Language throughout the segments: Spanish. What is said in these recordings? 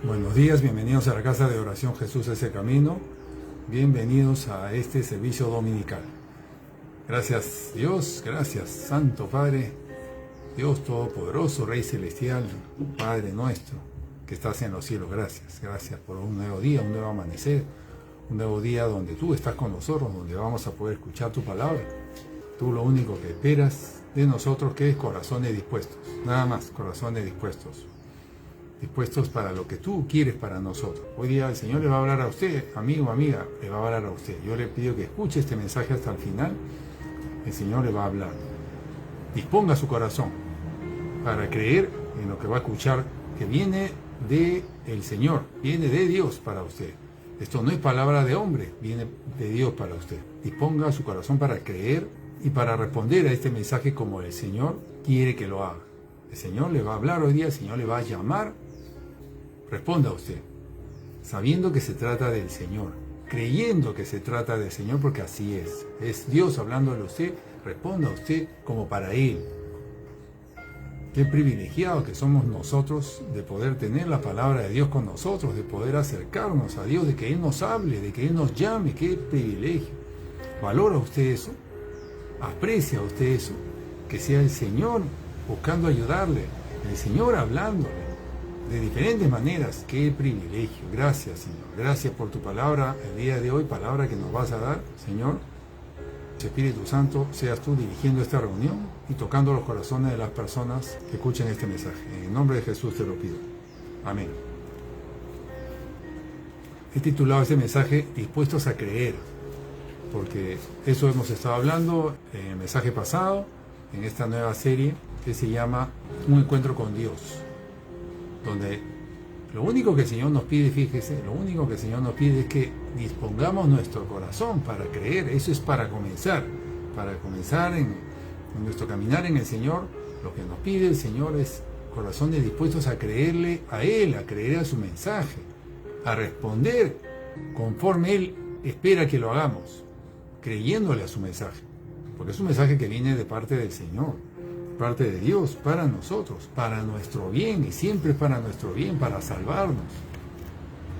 Buenos días, bienvenidos a la Casa de Oración Jesús es el Camino. Bienvenidos a este servicio dominical. Gracias Dios, gracias Santo Padre, Dios Todopoderoso, Rey Celestial, Padre nuestro, que estás en los cielos. Gracias, gracias por un nuevo día, un nuevo amanecer, un nuevo día donde tú estás con nosotros, donde vamos a poder escuchar tu palabra. Tú lo único que esperas de nosotros que es corazones dispuestos, nada más, corazones dispuestos para lo que tú quieres para nosotros. Hoy día el Señor le va a hablar a usted, amigo, amiga, le va a hablar a usted. Yo le pido que escuche este mensaje hasta el final. El Señor le va a hablar. Disponga su corazón para creer en lo que va a escuchar, que viene del Señor, viene de Dios para usted. Esto no es palabra de hombre, viene de Dios para usted. Disponga su corazón para creer y para responder a este mensaje como el Señor quiere que lo haga. El Señor le va a hablar hoy día, el Señor le va a llamar. Responda a usted, sabiendo que se trata del Señor, creyendo que se trata del Señor, porque así es Dios hablándole a usted. Responda a usted como para Él. Qué privilegiado que somos nosotros de poder tener la palabra de Dios con nosotros, de poder acercarnos a Dios, de que Él nos hable, de que Él nos llame. Qué privilegio. ¿Valora usted eso? ¿Aprecia usted eso? Que sea el Señor buscando ayudarle, el Señor hablándole de diferentes maneras. Qué privilegio. Gracias, Señor. Gracias por tu palabra el día de hoy, palabra que nos vas a dar, Señor. Espíritu Santo, seas tú dirigiendo esta reunión y tocando los corazones de las personas que escuchen este mensaje. En el nombre de Jesús te lo pido. Amén. He titulado este mensaje Dispuestos a creer, porque eso hemos estado hablando en el mensaje pasado, en esta nueva serie que se llama Un encuentro con Dios, donde lo único que el Señor nos pide, fíjese, lo único que el Señor nos pide es que dispongamos nuestro corazón para creer. Eso es para comenzar en nuestro caminar en el Señor. Lo que nos pide el Señor es corazones dispuestos a creerle a Él, a creer a su mensaje, a responder conforme Él espera que lo hagamos, creyéndole a su mensaje, porque es un mensaje que viene de parte del Señor, parte de Dios, para nosotros, para nuestro bien, y siempre para nuestro bien, para salvarnos.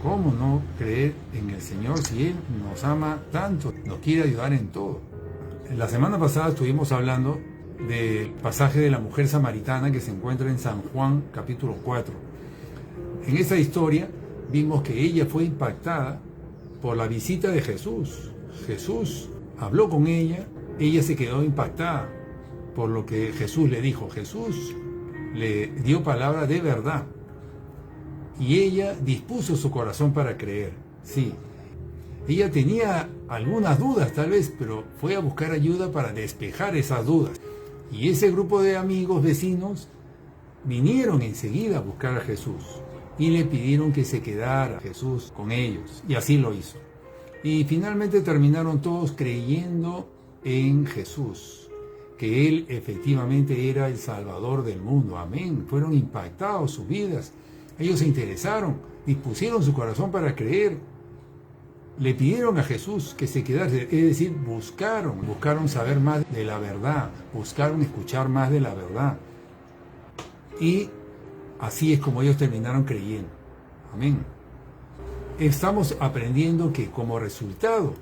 ¿Cómo no creer en el Señor si Él nos ama tanto, nos quiere ayudar en todo? La semana pasada estuvimos hablando del pasaje de la mujer samaritana que se encuentra en San Juan capítulo 4. En esa historia vimos que ella fue impactada por la visita de Jesús. Jesús habló con ella se quedó impactada por lo que Jesús le dijo. Jesús le dio palabra de verdad y ella dispuso su corazón para creer. Sí, ella tenía algunas dudas tal vez, pero fue a buscar ayuda para despejar esas dudas. Y ese grupo de amigos, vecinos, vinieron enseguida a buscar a Jesús y le pidieron que se quedara Jesús con ellos, y así lo hizo. Y finalmente terminaron todos creyendo en Jesús, que Él efectivamente era el Salvador del mundo. Amén. Fueron impactados sus vidas. Ellos se interesaron, dispusieron su corazón para creer. Le pidieron a Jesús que se quedase, es decir, buscaron saber más de la verdad, buscaron escuchar más de la verdad. Y así es como ellos terminaron creyendo. Amén. Estamos aprendiendo que como resultado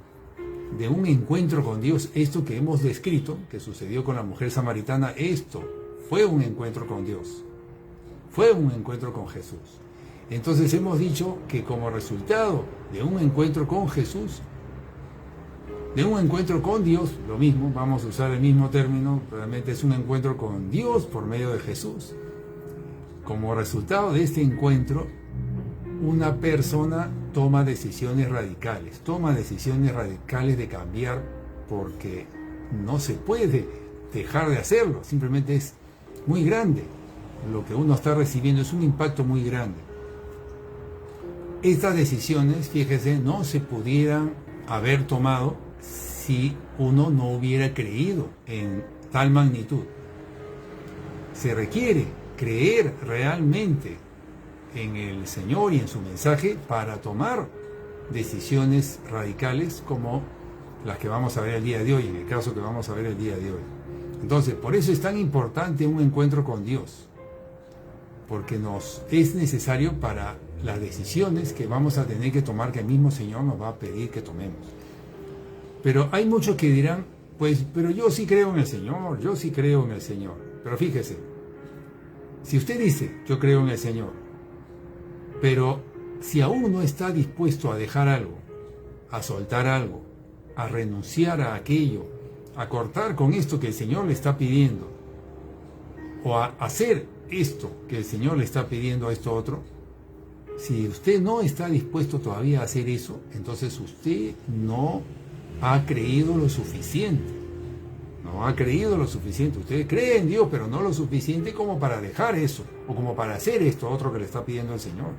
de un encuentro con Dios, esto que hemos descrito, que sucedió con la mujer samaritana, esto fue un encuentro con Dios, fue un encuentro con Jesús. Entonces hemos dicho que como resultado de un encuentro con Jesús, de un encuentro con Dios, lo mismo, vamos a usar el mismo término, realmente es un encuentro con Dios por medio de Jesús. Como resultado de este encuentro, una persona toma decisiones radicales de cambiar, porque no se puede dejar de hacerlo, simplemente es muy grande. Lo que uno está recibiendo es un impacto muy grande. Estas decisiones, fíjese, no se pudieran haber tomado si uno no hubiera creído en tal magnitud. Se requiere creer realmente en el Señor y en su mensaje para tomar decisiones radicales como las que vamos a ver el día de hoy, en el caso que vamos a ver el día de hoy. Entonces, por eso es tan importante un encuentro con Dios, porque nos es necesario para las decisiones que vamos a tener que tomar, que el mismo Señor nos va a pedir que tomemos. Pero hay muchos que dirán, pues, pero yo sí creo en el Señor, yo sí creo en el Señor. Pero fíjese, si usted dice, yo creo en el Señor, pero si aún no está dispuesto a dejar algo, a soltar algo, a renunciar a aquello, a cortar con esto que el Señor le está pidiendo, o a hacer esto que el Señor le está pidiendo a esto otro, si usted no está dispuesto todavía a hacer eso, entonces usted no ha creído lo suficiente. No ha creído lo suficiente. Usted cree en Dios, pero no lo suficiente como para dejar eso, o como para hacer esto otro que le está pidiendo el Señor.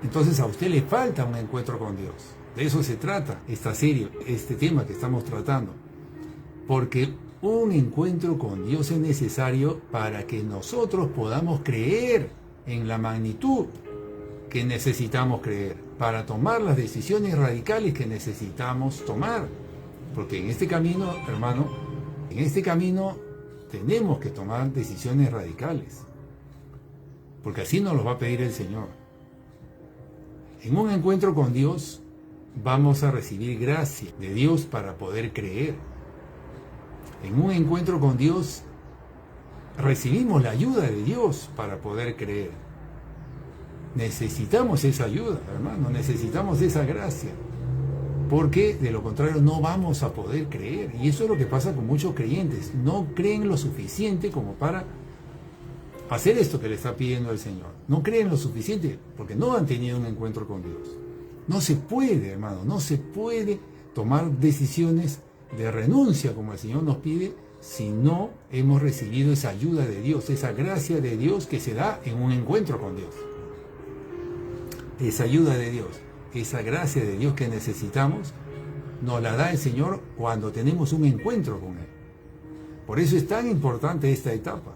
Entonces a usted le falta un encuentro con Dios. De eso se trata esta serie, este tema que estamos tratando. Porque un encuentro con Dios es necesario para que nosotros podamos creer en la magnitud que necesitamos creer, para tomar las decisiones radicales que necesitamos tomar. Porque en este camino, hermano, en este camino tenemos que tomar decisiones radicales. Porque así nos lo va a pedir el Señor. En un encuentro con Dios vamos a recibir gracia de Dios para poder creer. En un encuentro con Dios recibimos la ayuda de Dios para poder creer. Necesitamos esa ayuda, hermano, necesitamos esa gracia. Porque de lo contrario no vamos a poder creer. Y eso es lo que pasa con muchos creyentes. No creen lo suficiente como para hacer esto que le está pidiendo el Señor. No creen lo suficiente porque no han tenido un encuentro con Dios. No se puede, hermano, no se puede tomar decisiones de renuncia como el Señor nos pide si no hemos recibido esa ayuda de Dios, esa gracia de Dios que se da en un encuentro con Dios. Esa ayuda de Dios, esa gracia de Dios que necesitamos, nos la da el Señor cuando tenemos un encuentro con Él. Por eso es tan importante esta etapa.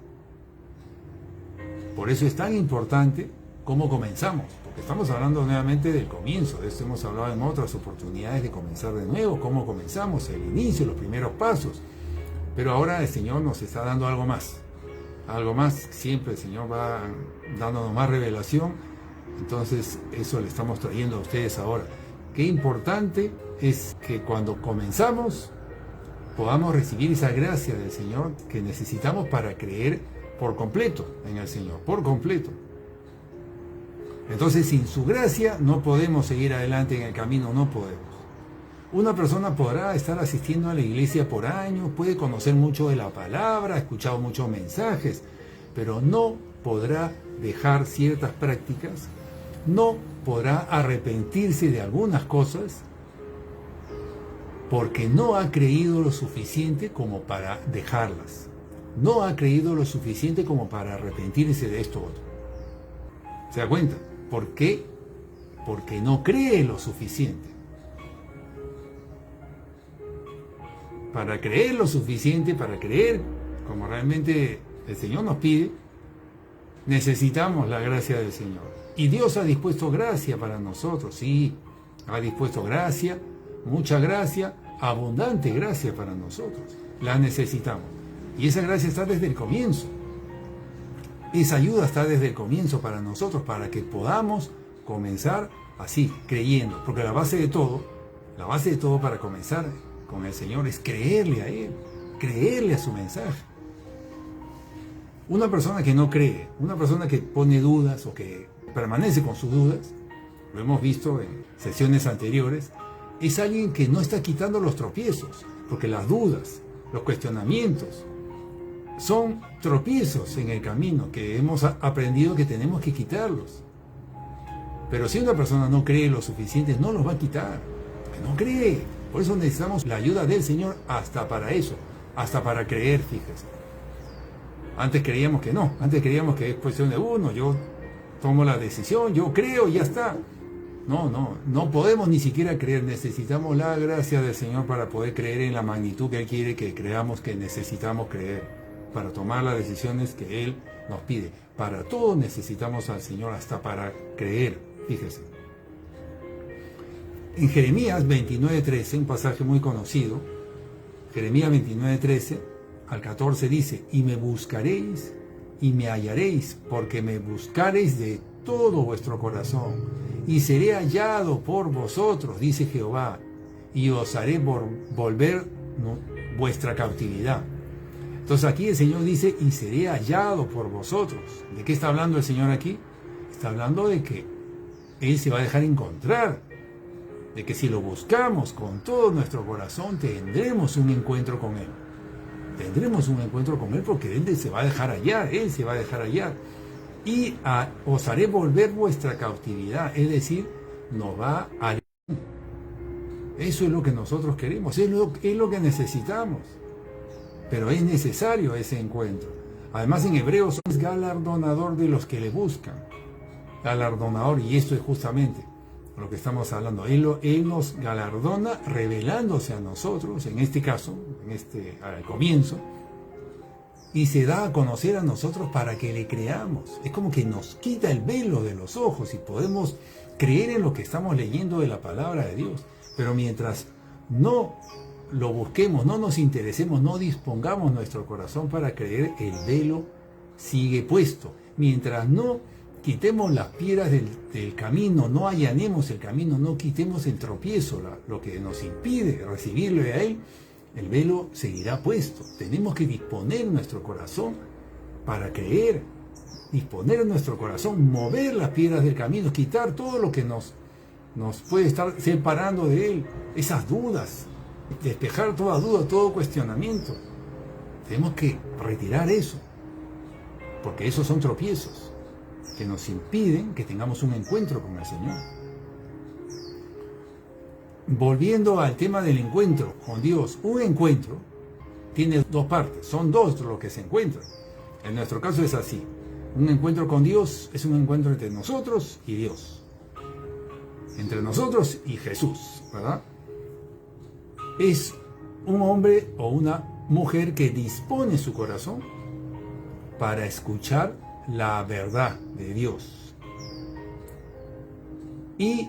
Por eso es tan importante cómo comenzamos, porque estamos hablando nuevamente del comienzo. De esto hemos hablado en otras oportunidades, de comenzar de nuevo, cómo comenzamos, el inicio, los primeros pasos. Pero ahora el Señor nos está dando algo más. Algo más, siempre el Señor va dándonos más revelación. Entonces eso le estamos trayendo a ustedes ahora. Qué importante es que cuando comenzamos podamos recibir esa gracia del Señor que necesitamos para creer por completo en el Señor, por completo. Entonces sin su gracia no podemos seguir adelante en el camino, no podemos. Una persona podrá estar asistiendo a la iglesia por años, puede conocer mucho de la palabra, ha escuchado muchos mensajes, pero no podrá dejar ciertas prácticas, no podrá arrepentirse de algunas cosas porque no ha creído lo suficiente como para dejarlas. No ha creído lo suficiente como para arrepentirse de esto otro. ¿Se da cuenta? ¿Por qué? Porque no cree lo suficiente. Para creer lo suficiente, para creer como realmente el Señor nos pide, necesitamos la gracia del Señor. Y Dios ha dispuesto gracia para nosotros, sí, ha dispuesto gracia, mucha gracia, abundante gracia para nosotros. La necesitamos. Y esa gracia está desde el comienzo. Esa ayuda está desde el comienzo para nosotros, para que podamos comenzar así, creyendo. Porque la base de todo para comenzar con el Señor es creerle a Él, creerle a su mensaje. Una persona que no cree, una persona que pone dudas o que permanece con sus dudas, lo hemos visto en sesiones anteriores, es alguien que no está quitando los tropiezos, porque las dudas, los cuestionamientos, son tropiezos en el camino que hemos aprendido que tenemos que quitarlos. Pero si una persona no cree lo suficiente, no los va a quitar, porque no cree. Por eso necesitamos la ayuda del Señor hasta para eso, hasta para creer, fíjese. Antes creíamos que no, antes creíamos que es cuestión de uno, yo tomo la decisión, yo creo y ya está. No podemos ni siquiera creer, necesitamos la gracia del Señor para poder creer en la magnitud que Él quiere que creamos que necesitamos creer, para tomar las decisiones que Él nos pide. Para todo necesitamos al Señor, hasta para creer, fíjese. En Jeremías 29:13, un pasaje muy conocido, Jeremías 29:13 al 14 dice: y me buscaréis y me hallaréis, porque me buscaréis de todo vuestro corazón, y seré hallado por vosotros, dice Jehová, y os haré volver vuestra cautividad. Entonces aquí el Señor dice, y seré hallado por vosotros. ¿De qué está hablando el Señor aquí? Está hablando de que Él se va a dejar encontrar, de que si lo buscamos con todo nuestro corazón, tendremos un encuentro con Él. Tendremos un encuentro con Él porque Él se va a dejar hallar, Él se va a dejar hallar. Y os haré volver vuestra cautividad, es decir, nos va a... Eso es lo que nosotros queremos, es lo que necesitamos. Pero es necesario ese encuentro. Además, en Hebreos es galardonador de los que le buscan. Galardonador, y esto es justamente lo que estamos hablando. Él nos galardona revelándose a nosotros, en este caso, al comienzo, y se da a conocer a nosotros para que le creamos. Es como que nos quita el velo de los ojos y podemos creer en lo que estamos leyendo de la palabra de Dios. Pero mientras no lo busquemos, no nos interesemos, no dispongamos nuestro corazón para creer, el velo sigue puesto. Mientras no quitemos las piedras del camino, no allanemos el camino, no quitemos el tropiezo, lo que nos impide recibirle a Él, el velo seguirá puesto. Tenemos que disponer nuestro corazón para creer, disponer nuestro corazón, mover las piedras del camino, quitar todo lo que nos puede estar separando de Él, esas dudas, despejar toda duda, todo cuestionamiento. Tenemos que retirar eso, porque esos son tropiezos que nos impiden que tengamos un encuentro con el Señor. Volviendo al tema del encuentro con Dios, un encuentro tiene dos partes, son dos los que se encuentran. En nuestro caso es así, un encuentro con Dios es un encuentro entre nosotros y Dios, entre nosotros y Jesús, ¿verdad? Es un hombre o una mujer que dispone su corazón para escuchar la verdad de Dios y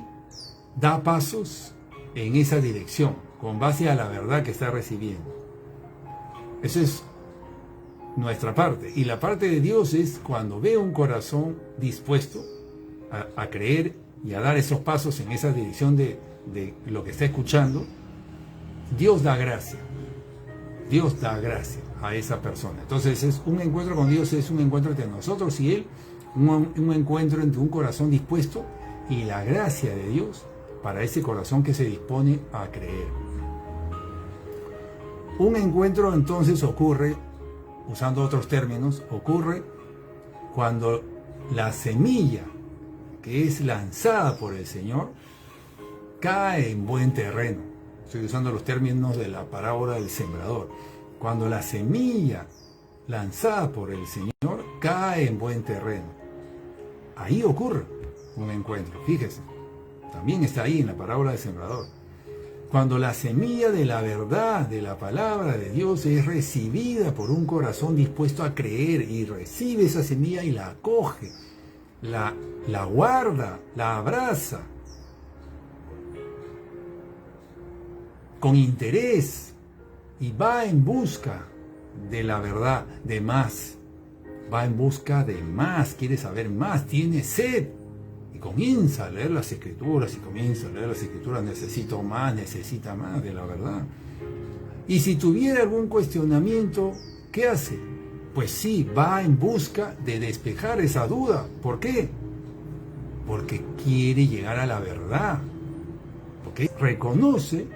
da pasos en esa dirección con base a la verdad que está recibiendo. Esa es nuestra parte, y la parte de Dios es cuando ve un corazón dispuesto a creer y a dar esos pasos en esa dirección de lo que está escuchando. Dios da gracia. Dios da gracia a esa persona. Entonces es un encuentro con Dios, es un encuentro entre nosotros y Él, un encuentro entre un corazón dispuesto y la gracia de Dios para ese corazón que se dispone a creer. Un encuentro entonces ocurre, usando otros términos, ocurre cuando la semilla que es lanzada por el Señor cae en buen terreno. Estoy usando los términos de la parábola del sembrador. Cuando la semilla lanzada por el Señor cae en buen terreno, ahí ocurre un encuentro. Fíjese, también está ahí en la parábola del sembrador. Cuando la semilla de la verdad, de la palabra de Dios es recibida por un corazón dispuesto a creer y recibe esa semilla y la acoge, la guarda, la abraza con interés y va en busca de la verdad, de más. Va en busca de más, quiere saber más, tiene sed. Y comienza a leer las Escrituras, necesita más de la verdad. Y si tuviera algún cuestionamiento, ¿qué hace? Pues sí, va en busca de despejar esa duda. ¿Por qué? Porque quiere llegar a la verdad. Porque reconoce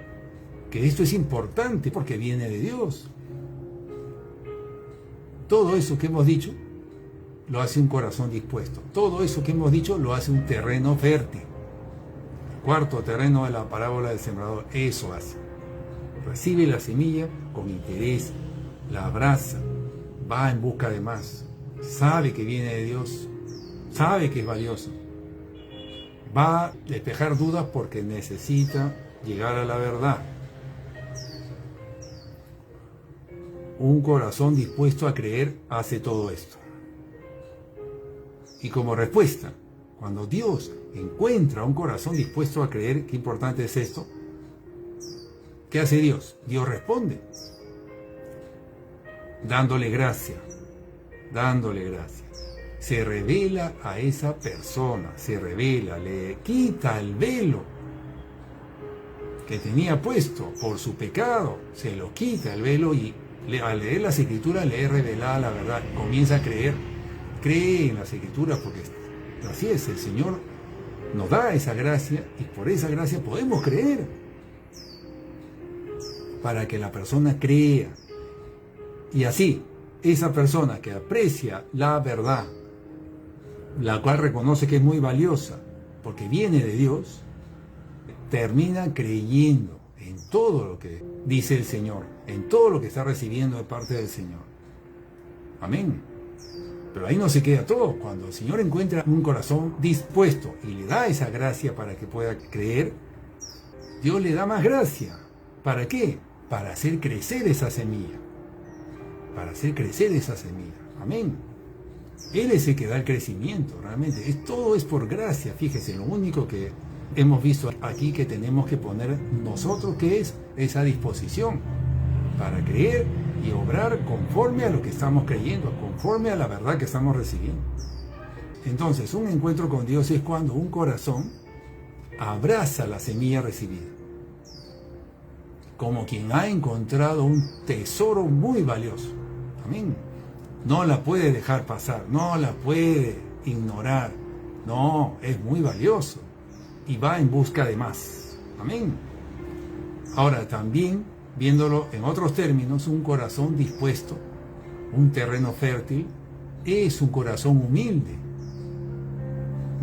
que esto es importante porque viene de Dios. Todo eso que hemos dicho lo hace un corazón dispuesto. Todo eso que hemos dicho lo hace un terreno fértil. Cuarto terreno de la parábola del sembrador, eso hace. Recibe la semilla con interés, la abraza, va en busca de más, sabe que viene de Dios, sabe que es valioso. Va a despejar dudas porque necesita llegar a la verdad. Un corazón dispuesto a creer hace todo esto. Y como respuesta, cuando Dios encuentra un corazón dispuesto a creer, qué importante es esto, ¿qué hace Dios? Dios responde, dándole gracia, dándole gracias. Se revela a esa persona, se revela, le quita el velo que tenía puesto por su pecado, se lo quita el velo y al leer las escrituras le es revelada la verdad, comienza a creer, cree en las escrituras porque así es, el Señor nos da esa gracia y por esa gracia podemos creer, para que la persona crea y así esa persona que aprecia la verdad, la cual reconoce que es muy valiosa porque viene de Dios, termina creyendo en todo lo que dice el Señor, en todo lo que está recibiendo de parte del Señor. Amén. Pero ahí no se queda todo. Cuando el Señor encuentra un corazón dispuesto y le da esa gracia para que pueda creer, Dios le da más gracia. ¿Para qué? Para hacer crecer esa semilla. Para hacer crecer esa semilla. Amén. Él es el que da el crecimiento, realmente. Todo es por gracia, fíjese, lo único que hemos visto aquí que tenemos que poner nosotros, que es esa disposición para creer y obrar conforme a lo que estamos creyendo, conforme a la verdad que estamos recibiendo. Entonces, un encuentro con Dios es cuando un corazón abraza la semilla recibida, como quien ha encontrado un tesoro muy valioso. Amén. No la puede dejar pasar, no la puede ignorar. No, es muy valioso y va en busca de más. Amén. Ahora también, viéndolo en otros términos, un corazón dispuesto, un terreno fértil, es un corazón humilde.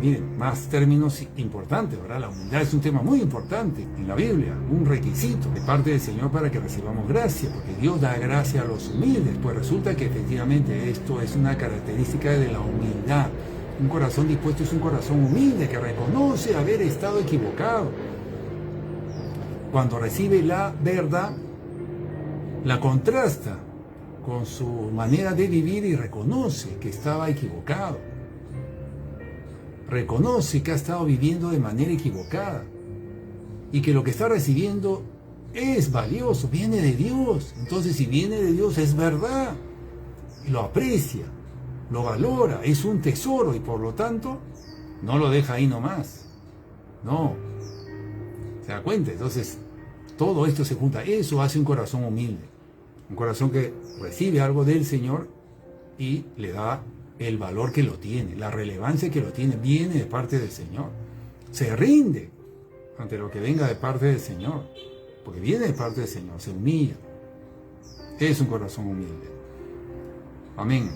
Miren, más términos importantes, ¿verdad? La humildad es un tema muy importante en la Biblia, un requisito de parte del Señor para que recibamos gracia, porque Dios da gracia a los humildes, pues resulta que efectivamente esto es una característica de la humildad. Un corazón dispuesto es un corazón humilde que reconoce haber estado equivocado. Cuando recibe la verdad, la contrasta con su manera de vivir y reconoce que estaba equivocado. Reconoce que ha estado viviendo de manera equivocada y que lo que está recibiendo es valioso, viene de Dios. Entonces, si viene de Dios, es verdad. Lo aprecia, lo valora, es un tesoro y por lo tanto no lo deja ahí nomás. No. ¿Se da cuenta? Entonces, todo esto se junta. Eso hace un corazón humilde. Un corazón que recibe algo del Señor y le da el valor que lo tiene, la relevancia que lo tiene, viene de parte del Señor. Se rinde ante lo que venga de parte del Señor, porque viene de parte del Señor, se humilla. Es un corazón humilde. Amén.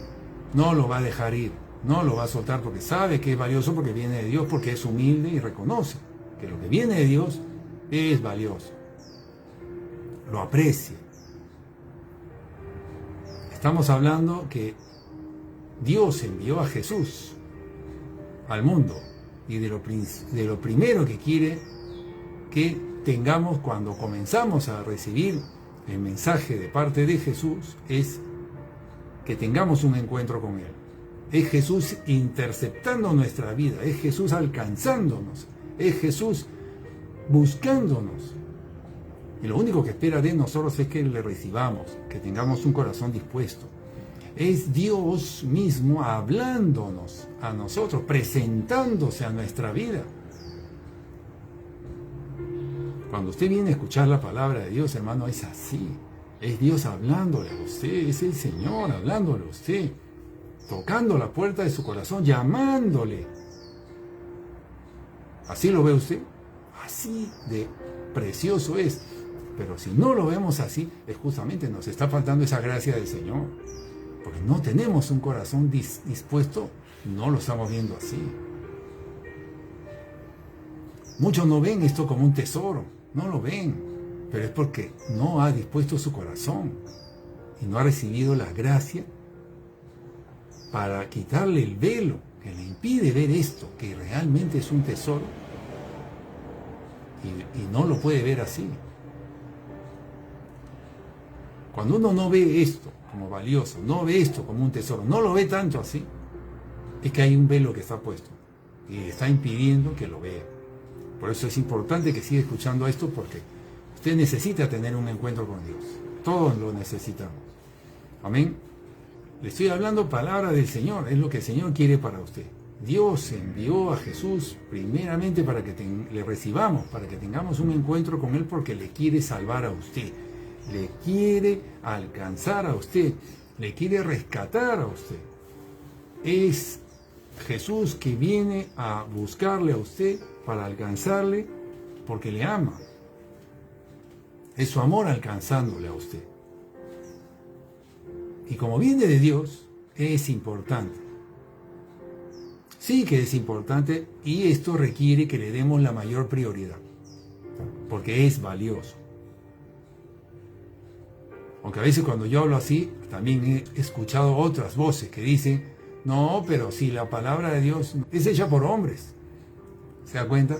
No lo va a dejar ir, no lo va a soltar porque sabe que es valioso, porque viene de Dios, porque es humilde y reconoce que lo que viene de Dios es valioso. Lo aprecia. Estamos hablando que Dios envió a Jesús al mundo y de lo primero que quiere que tengamos cuando comenzamos a recibir el mensaje de parte de Jesús es que tengamos un encuentro con Él. Es Jesús interceptando nuestra vida, es Jesús alcanzándonos, es Jesús buscándonos. Y lo único que espera de nosotros es que le recibamos, que tengamos un corazón dispuesto. Es Dios mismo hablándonos a nosotros, presentándose a nuestra vida. Cuando usted viene a escuchar la palabra de Dios, hermano, es así. Es Dios hablándole a usted, es el Señor hablándole a usted, tocando la puerta de su corazón, llamándole. ¿Así lo ve usted? Así de precioso es. Pero si no lo vemos así, es justamente nos está faltando esa gracia del Señor. Porque no tenemos un corazón dispuesto, no lo estamos viendo así. Muchos no ven esto como un tesoro, no lo ven, pero es porque no ha dispuesto su corazón y no ha recibido la gracia para quitarle el velo que le impide ver esto, que realmente es un tesoro, y no lo puede ver así. Cuando uno no ve esto como valioso, no ve esto como un tesoro, no lo ve tanto así, es que hay un velo que está puesto y está impidiendo que lo vea. Por eso es importante que siga escuchando esto, porque usted necesita tener un encuentro con Dios. Todos lo necesitamos. Amén. Le estoy hablando palabra del Señor, es lo que el Señor quiere para usted. Dios envió a Jesús primeramente para que le recibamos, para que tengamos un encuentro con Él, porque le quiere salvar a usted, le quiere alcanzar a usted, le quiere rescatar a usted. Es Jesús que viene a buscarle a usted para alcanzarle porque le ama. Es su amor alcanzándole a usted. Y como viene de Dios, es importante. Sí que es importante, y esto requiere que le demos la mayor prioridad, porque es valioso. Aunque a veces cuando yo hablo así, también he escuchado otras voces que dicen, no, pero si la palabra de Dios es hecha por hombres. ¿Se da cuenta?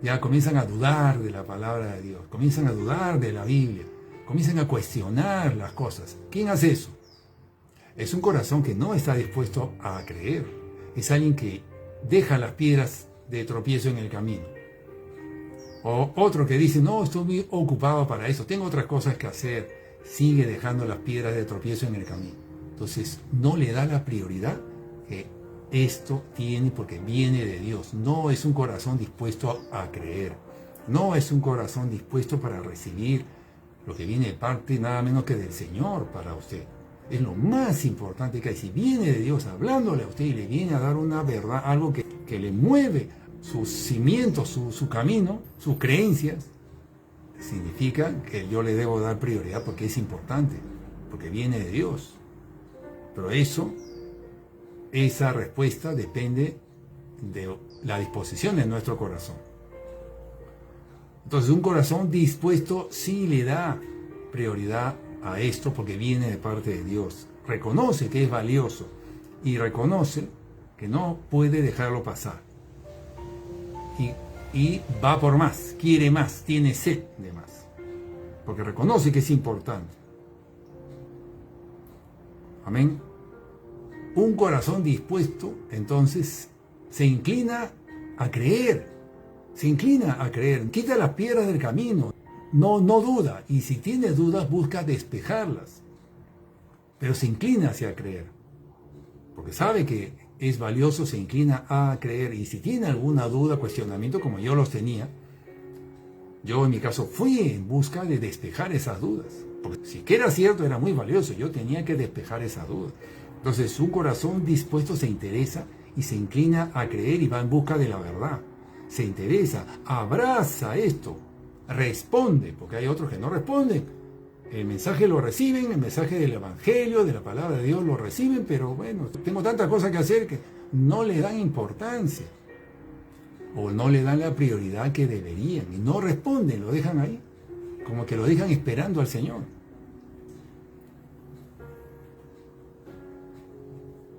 Ya comienzan a dudar de la palabra de Dios, comienzan a dudar de la Biblia, comienzan a cuestionar las cosas. ¿Quién hace eso? Es un corazón que no está dispuesto a creer. Es alguien que deja las piedras de tropiezo en el camino. O otro que dice, no, estoy muy ocupado para eso, tengo otras cosas que hacer. Sigue dejando las piedras de tropiezo en el camino. Entonces, no le da la prioridad que esto tiene porque viene de Dios. No es un corazón dispuesto a creer. No es un corazón dispuesto para recibir lo que viene de parte nada menos que del Señor para usted. Es lo más importante que hay. Si viene de Dios hablándole a usted y le viene a dar una verdad, algo que le mueve sus cimientos, su camino, sus creencias, significa que yo le debo dar prioridad porque es importante, porque viene de Dios. Pero esa respuesta depende de la disposición de nuestro corazón. Entonces, un corazón dispuesto sí le da prioridad a esto porque viene de parte de Dios. Reconoce que es valioso y reconoce que no puede dejarlo pasar. Y va por más, quiere más, tiene sed de más. Porque reconoce que es importante. Amén. Un corazón dispuesto, entonces, se inclina a creer. Se inclina a creer. Quita las piedras del camino. No duda. Y si tiene dudas, busca despejarlas. Pero se inclina hacia creer. Porque sabe que es valioso, se inclina a creer. Y si tiene alguna duda, cuestionamiento, como yo los tenía, yo en mi caso fui en busca de despejar esas dudas. Porque si que era cierto, era muy valioso. Yo tenía que despejar esa duda. Entonces su corazón dispuesto se interesa y se inclina a creer y va en busca de la verdad. Se interesa, abraza esto, responde, porque hay otros que no responden. El mensaje lo reciben, el mensaje del Evangelio, de la palabra de Dios lo reciben, pero bueno, tengo tantas cosas que hacer que no le dan importancia. O no le dan la prioridad que deberían y no responden, lo dejan ahí, como que lo dejan esperando al Señor.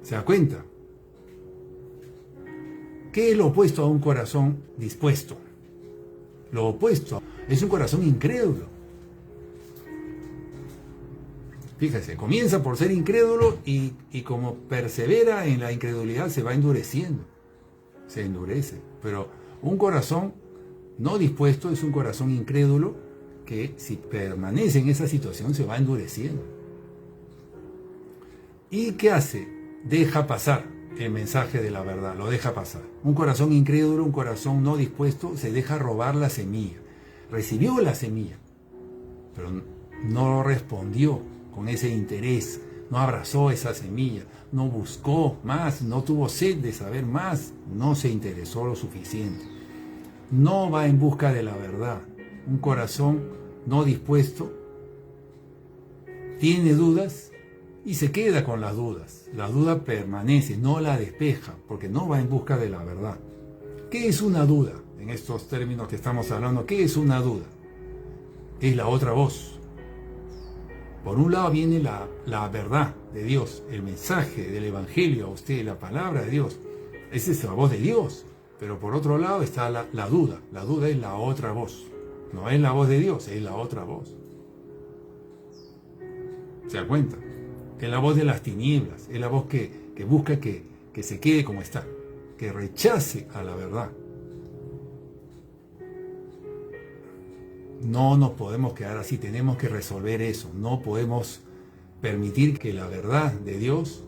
¿Se da cuenta? ¿Qué es lo opuesto a un corazón dispuesto? Lo opuesto es un corazón incrédulo. Fíjese, comienza por ser incrédulo y como persevera en la incredulidad se va endureciendo. Se endurece. Pero un corazón no dispuesto es un corazón incrédulo que si permanece en esa situación se va endureciendo. ¿Y qué hace? Deja pasar el mensaje de la verdad, lo deja pasar. Un corazón incrédulo, un corazón no dispuesto, se deja robar la semilla. Recibió la semilla, pero no respondió con ese interés, no abrazó esa semilla, no buscó más, no tuvo sed de saber más, no se interesó lo suficiente. No va en busca de la verdad. Un corazón no dispuesto tiene dudas y se queda con las dudas. La duda permanece, no la despeja, porque no va en busca de la verdad. ¿Qué es una duda? En estos términos que estamos hablando, ¿qué es una duda? Es la otra voz. Por un lado viene la verdad de Dios, el mensaje del Evangelio a usted, la palabra de Dios. Esa es la voz de Dios. Pero por otro lado está la duda. La duda es la otra voz. No es la voz de Dios, es la otra voz. ¿Se da cuenta? Es la voz de las tinieblas. Es la voz que busca que se quede como está. Que rechace a la verdad. No nos podemos quedar así. Tenemos que resolver eso. No podemos permitir que la verdad de Dios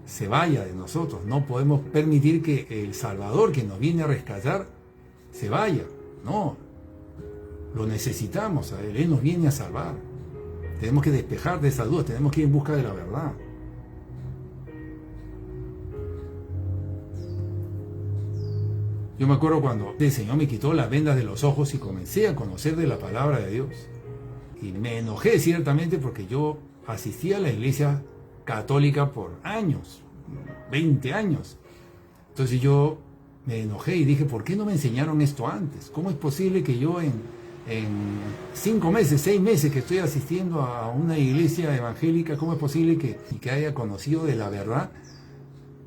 se vaya de nosotros. No podemos permitir que el Salvador que nos viene a rescatar se vaya. No, lo necesitamos a Él. Él nos viene a salvar. Tenemos que despejar de esas dudas, tenemos que ir en busca de la verdad. Yo me acuerdo cuando el Señor me quitó las vendas de los ojos y comencé a conocer de la palabra de Dios. Y me enojé ciertamente porque yo asistía a la iglesia católica por años, 20 años. Entonces yo me enojé y dije, ¿por qué no me enseñaron esto antes? ¿Cómo es posible que yo en 5 meses, 6 meses que estoy asistiendo a una iglesia evangélica, cómo es posible que haya conocido de la verdad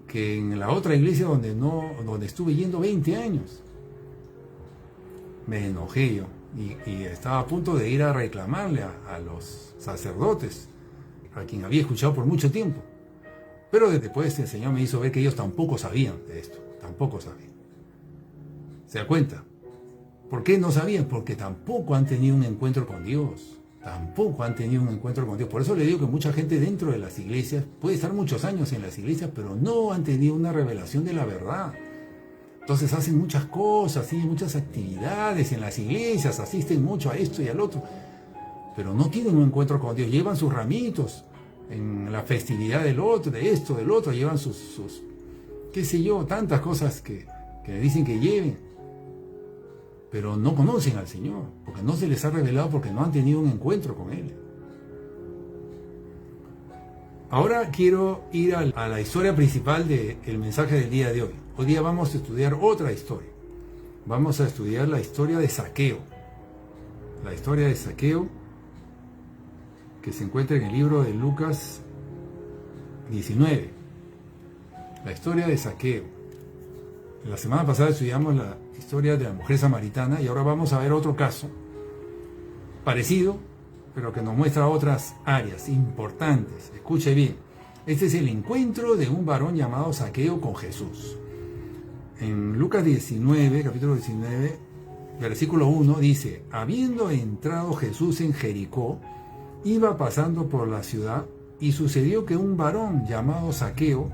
que en la otra iglesia donde estuve yendo 20 años? Me enojé yo y estaba a punto de ir a reclamarle a los sacerdotes, a quien había escuchado por mucho tiempo. Pero después el Señor me hizo ver que ellos tampoco sabían de esto, tampoco sabían. ¿Se da cuenta? ¿Por qué no sabían? Porque tampoco han tenido un encuentro con Dios. Tampoco han tenido un encuentro con Dios. Por eso le digo que mucha gente dentro de las iglesias puede estar muchos años en las iglesias, pero no han tenido una revelación de la verdad. Entonces hacen muchas cosas, siguen muchas actividades en las iglesias, asisten mucho a esto y al otro, pero no tienen un encuentro con Dios. Llevan sus ramitos en la festividad del otro, de esto, del otro, llevan sus qué sé yo, tantas cosas que le dicen que lleven, pero no conocen al Señor, porque no se les ha revelado, porque no han tenido un encuentro con Él. Ahora quiero ir a la historia principal del mensaje del día de hoy. Hoy día vamos a estudiar otra historia. Vamos a estudiar la historia de Zaqueo. La historia de Zaqueo, que se encuentra en el libro de Lucas 19. La historia de Zaqueo. La semana pasada estudiamos la historia de la mujer samaritana y ahora vamos a ver otro caso parecido, pero que nos muestra otras áreas importantes. Escuche bien. Este es el encuentro de un varón llamado Zaqueo con Jesús. En Lucas 19, capítulo 19, versículo 1 dice: habiendo entrado Jesús en Jericó, iba pasando por la ciudad, y sucedió que un varón llamado Zaqueo,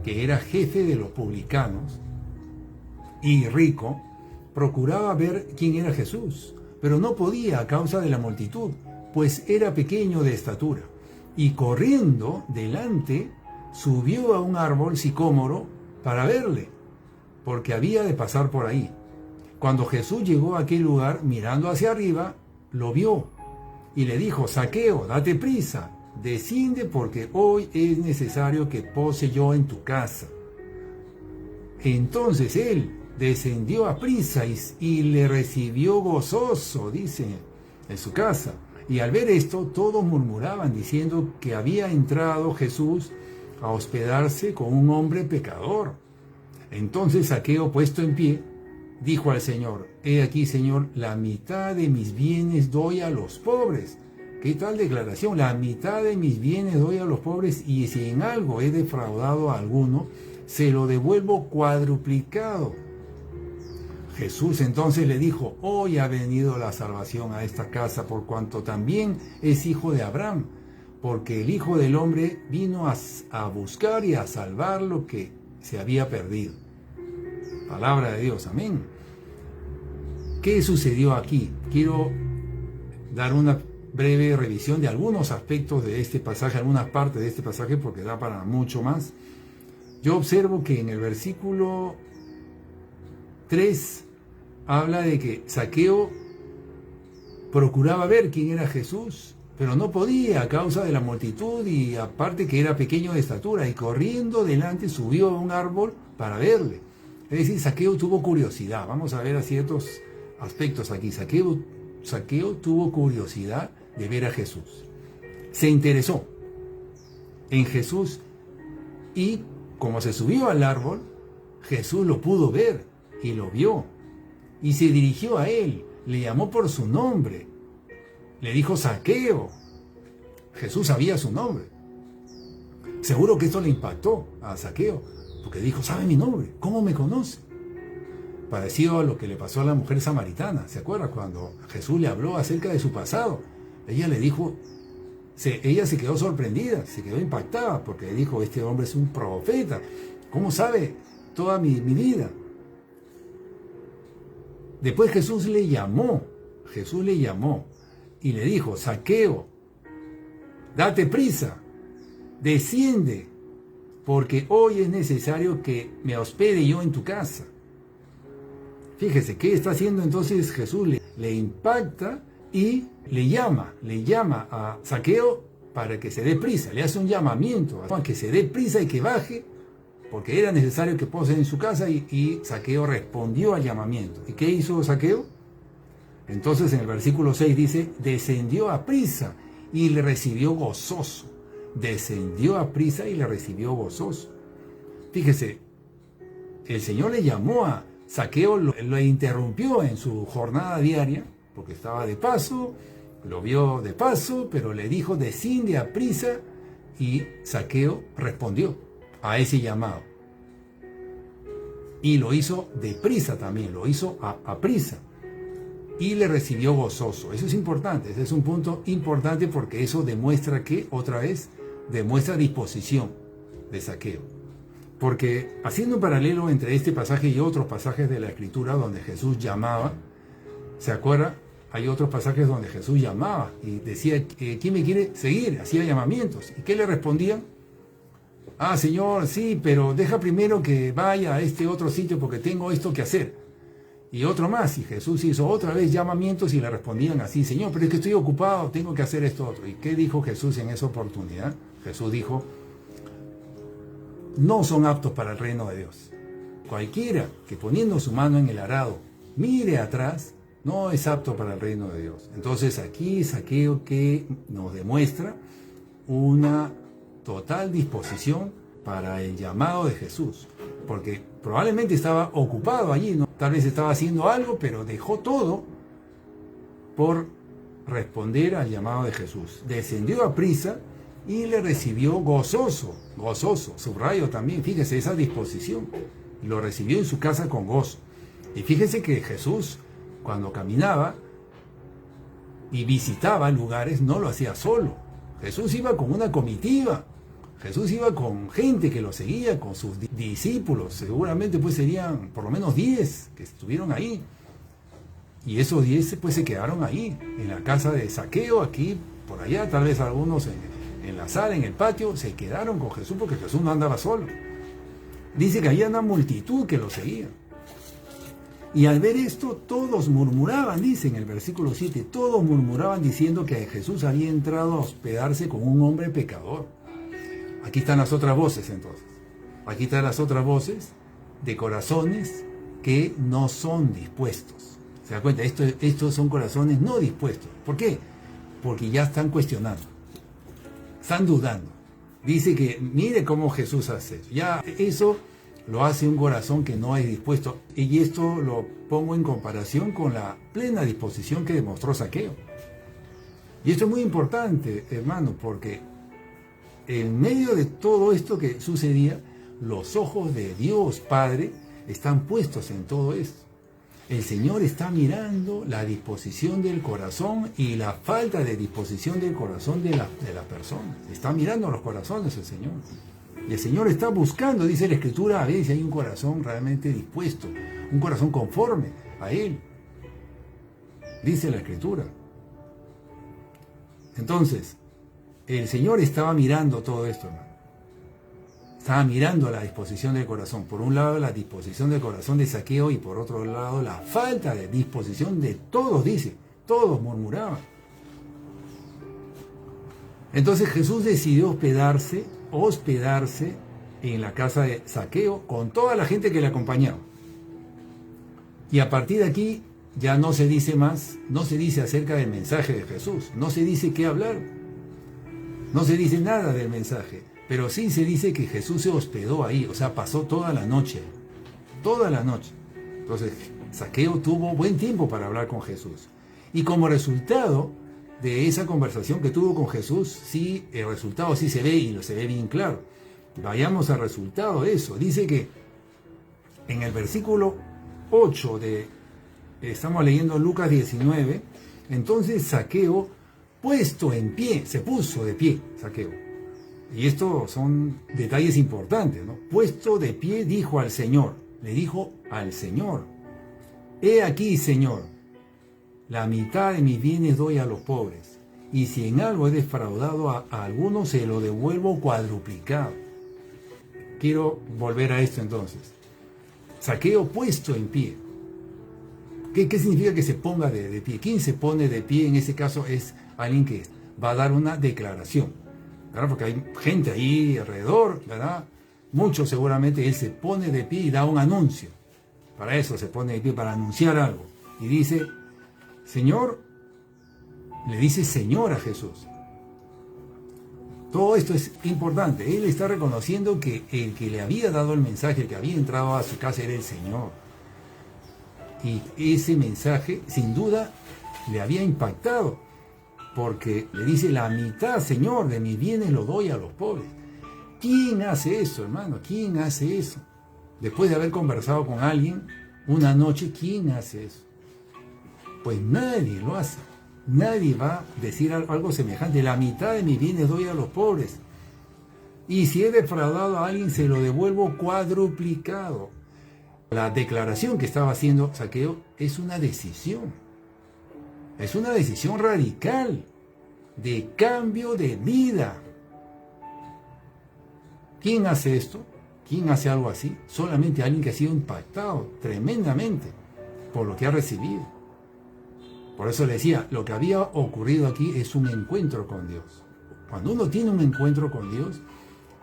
que era jefe de los publicanos y rico, procuraba ver quién era Jesús, pero no podía a causa de la multitud, pues era pequeño de estatura. Y corriendo delante, subió a un árbol sicómoro para verle, porque había de pasar por ahí. Cuando Jesús llegó a aquel lugar, mirando hacia arriba, lo vio y le dijo: Zaqueo, date prisa, desciende, porque hoy es necesario que pose yo en tu casa. Entonces él descendió a prisa y le recibió gozoso, dice, en su casa. Y al ver esto, todos murmuraban, diciendo que había entrado Jesús a hospedarse con un hombre pecador. Entonces Zaqueo, puesto en pie, dijo al Señor: he aquí, Señor, la mitad de mis bienes doy a los pobres. ¿Qué tal declaración? La mitad de mis bienes doy a los pobres, y si en algo he defraudado a alguno, se lo devuelvo cuadruplicado. Jesús entonces le dijo: hoy ha venido la salvación a esta casa, por cuanto también es hijo de Abraham, porque el Hijo del Hombre vino a buscar y a salvar lo que se había perdido. Palabra de Dios, amén. ¿Qué sucedió aquí? Quiero dar una breve revisión de algunos aspectos de este pasaje, algunas partes de este pasaje, porque da para mucho más. Yo observo que en el versículo 3 habla de que Zaqueo procuraba ver quién era Jesús, pero no podía a causa de la multitud, y aparte que era pequeño de estatura, y corriendo delante subió a un árbol para verle. Es decir, Zaqueo tuvo curiosidad. Vamos a ver a ciertos aspectos aquí. Zaqueo tuvo curiosidad de ver a Jesús. Se interesó en Jesús, y como se subió al árbol, Jesús lo pudo ver y lo vio. Y se dirigió a él, le llamó por su nombre, le dijo: Zaqueo. Jesús sabía su nombre. Seguro que esto le impactó a Zaqueo, porque dijo: ¿sabe mi nombre? ¿Cómo me conoce? Parecido a lo que le pasó a la mujer samaritana. ¿Se acuerda? Cuando Jesús le habló acerca de su pasado, ella le dijo: ella se quedó sorprendida, se quedó impactada, porque dijo, este hombre es un profeta. ¿Cómo sabe toda mi vida? Después Jesús le llamó y le dijo, Zaqueo, date prisa, desciende, porque hoy es necesario que me hospede yo en tu casa. Fíjese, ¿qué está haciendo entonces Jesús? Le impacta y le llama a Zaqueo para que se dé prisa, le hace un llamamiento, para que se dé prisa y que baje, porque era necesario que pose en su casa, y Zaqueo respondió al llamamiento. ¿Y qué hizo Zaqueo? Entonces en el versículo 6 dice, descendió a prisa y le recibió gozoso. Descendió a prisa y le recibió gozoso. Fíjese, el Señor le llamó a Zaqueo, lo interrumpió en su jornada diaria, porque estaba de paso, lo vio de paso, pero le dijo, desciende a prisa, y Zaqueo respondió a ese llamado. Y lo hizo deprisa también, lo hizo a prisa. Y le recibió gozoso. Eso es importante, ese es un punto importante, porque eso demuestra que, otra vez, demuestra disposición de Zaqueo. Porque haciendo un paralelo entre este pasaje y otros pasajes de la Escritura donde Jesús llamaba, ¿se acuerda? Hay otros pasajes donde Jesús llamaba y decía, ¿quién me quiere seguir? Hacía llamamientos. ¿Y qué le respondían? Ah, Señor, sí, pero deja primero que vaya a este otro sitio porque tengo esto que hacer. Y otro más, y Jesús hizo otra vez llamamientos y le respondían así, Señor, pero es que estoy ocupado, tengo que hacer esto otro. ¿Y qué dijo Jesús en esa oportunidad? Jesús dijo, no son aptos para el reino de Dios. Cualquiera que poniendo su mano en el arado mire atrás, no es apto para el reino de Dios. Entonces aquí Zaqueo, que nos demuestra una total disposición para el llamado de Jesús, porque probablemente estaba ocupado allí, ¿no? Tal vez estaba haciendo algo, pero dejó todo por responder al llamado de Jesús. Descendió a prisa y le recibió gozoso, subrayo también, fíjese esa disposición, lo recibió en su casa con gozo. Y fíjese que Jesús, cuando caminaba y visitaba lugares, no lo hacía solo. Jesús iba con una comitiva, Jesús iba con gente que lo seguía, con sus discípulos, seguramente pues serían por lo menos 10 que estuvieron ahí. Y esos 10 pues se quedaron ahí, en la casa de Zaqueo, aquí, por allá, tal vez algunos en la sala, en el patio, se quedaron con Jesús porque Jesús no andaba solo. Dice que había una multitud que lo seguía. Y al ver esto, todos murmuraban, dice en el versículo 7, todos murmuraban diciendo que Jesús había entrado a hospedarse con un hombre pecador. Aquí están las otras voces entonces. Aquí están las otras voces de corazones que no son dispuestos. ¿Se da cuenta? Estos son corazones no dispuestos. ¿Por qué? Porque ya están cuestionando. Están dudando. Dice que mire cómo Jesús hace eso. Ya eso lo hace un corazón que no es dispuesto. Y esto lo pongo en comparación con la plena disposición que demostró Zaqueo. Y esto es muy importante, hermano, porque en medio de todo esto que sucedía, los ojos de Dios Padre están puestos en todo esto. El Señor está mirando la disposición del corazón y la falta de disposición del corazón de las personas. Está mirando los corazones el Señor. Y el Señor está buscando, dice la Escritura, a ver si hay un corazón realmente dispuesto, un corazón conforme a Él. Dice la Escritura. Entonces, el Señor estaba mirando todo esto, hermano. Estaba mirando la disposición del corazón. Por un lado, la disposición del corazón de Zaqueo, y por otro lado, la falta de disposición de todos, dice. Todos murmuraban. Entonces Jesús decidió hospedarse en la casa de Zaqueo con toda la gente que le acompañaba. Y a partir de aquí ya no se dice más, no se dice acerca del mensaje de Jesús, no se dice qué hablar, no se dice nada del mensaje, pero sí se dice que Jesús se hospedó ahí, o sea, pasó toda la noche. Entonces Zaqueo tuvo buen tiempo para hablar con Jesús. Y como resultado de esa conversación que tuvo con Jesús, sí, el resultado sí se ve, y se ve bien claro. Vayamos al resultado de eso. Dice que en el versículo 8 estamos leyendo Lucas 19, entonces Zaqueo puesto en pie, se puso de pie, Zaqueo. Y estos son detalles importantes, ¿no? Puesto de pie dijo al Señor, le dijo al Señor, he aquí, Señor, la mitad de mis bienes doy a los pobres, y si en algo he defraudado a alguno, se lo devuelvo cuadruplicado. Quiero volver a esto entonces. Zaqueo puesto en pie. ¿Qué significa que se ponga de pie? ¿Quién se pone de pie? En ese caso es alguien que va a dar una declaración, ¿verdad? Porque hay gente ahí alrededor, ¿verdad? Muchos seguramente. Él se pone de pie y da un anuncio. Para eso se pone de pie, para anunciar algo. Y dice, Señor, le dice Señor a Jesús. Todo esto es importante. Él está reconociendo que el que le había dado el mensaje, el que había entrado a su casa era el Señor. Y ese mensaje, sin duda, le había impactado, porque le dice, la mitad, Señor, de mis bienes lo doy a los pobres. ¿Quién hace eso, hermano? ¿Quién hace eso? Después de haber conversado con alguien una noche, ¿quién hace eso? Pues nadie lo hace. Nadie va a decir algo semejante. La mitad de mis bienes doy a los pobres. Y si he defraudado a alguien, se lo devuelvo cuadruplicado. La declaración que estaba haciendo Zaqueo es una decisión. Es una decisión radical de cambio de vida. ¿Quién hace esto? ¿Quién hace algo así? Solamente alguien que ha sido impactado tremendamente por lo que ha recibido. Por eso le decía, lo que había ocurrido aquí es un encuentro con Dios. Cuando uno tiene un encuentro con Dios,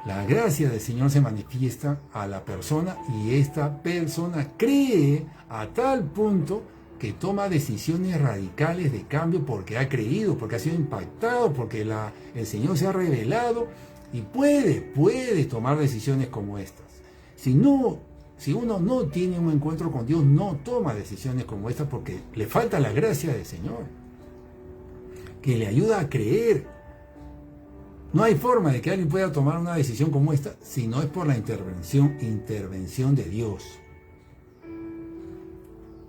la gracia del Señor se manifiesta a la persona y esta persona cree a tal punto que toma decisiones radicales de cambio porque ha creído, porque ha sido impactado, porque el Señor se ha revelado y puede tomar decisiones como estas. Si uno no tiene un encuentro con Dios, no toma decisiones como estas porque le falta la gracia del Señor, que le ayuda a creer. No hay forma de que alguien pueda tomar una decisión como esta si no es por la intervención de Dios.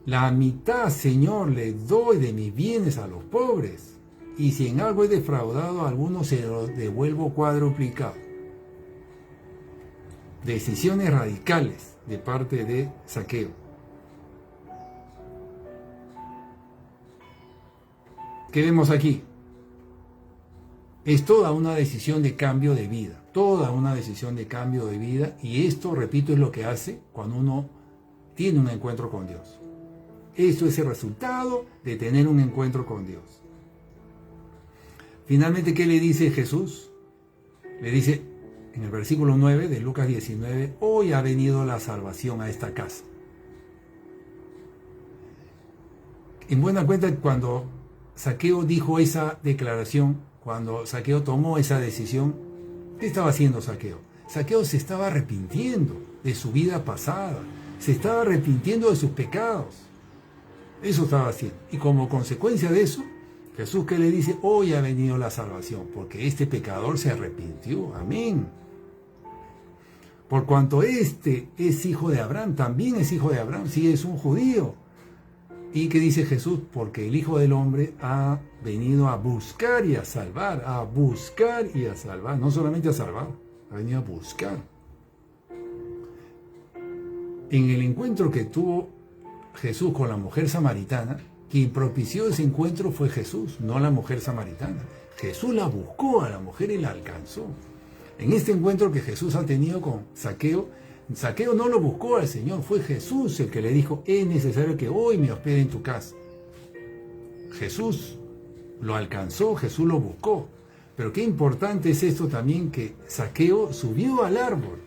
La mitad, Señor, le doy de mis bienes a los pobres, y si en algo he defraudado a alguno, se lo devuelvo cuadruplicado. Decisiones radicales de parte de Zaqueo. ¿Qué vemos aquí? Es toda una decisión de cambio de vida, toda una decisión de cambio de vida, y esto, repito, es lo que hace cuando uno tiene un encuentro con Dios. Esto es el resultado de tener un encuentro con Dios. Finalmente, ¿qué le dice Jesús? Le dice en el versículo 9 de Lucas 19, hoy ha venido la salvación a esta casa. En buena cuenta, cuando Zaqueo dijo esa declaración, cuando Zaqueo tomó esa decisión, ¿qué estaba haciendo Zaqueo? Zaqueo se estaba arrepintiendo de su vida pasada, se estaba arrepintiendo de sus pecados. Eso estaba haciendo. Y como consecuencia de eso, Jesús, ¿qué le dice? Hoy ha venido la salvación, porque este pecador se arrepintió. Amén. Por cuanto este es hijo de Abraham, también es hijo de Abraham, sí es un judío. ¿Y qué dice Jesús? Porque el Hijo del Hombre ha venido a buscar y a salvar, no solamente a salvar, ha venido a buscar. En el encuentro que tuvo Jesús con la mujer samaritana, quien propició ese encuentro fue Jesús, no la mujer samaritana. Jesús la buscó a la mujer y la alcanzó. En este encuentro que Jesús ha tenido con Zaqueo, Zaqueo no lo buscó al Señor, fue Jesús el que le dijo, es necesario que hoy me hospede en tu casa. Jesús lo alcanzó, Jesús lo buscó. Pero qué importante es esto también, que Zaqueo subió al árbol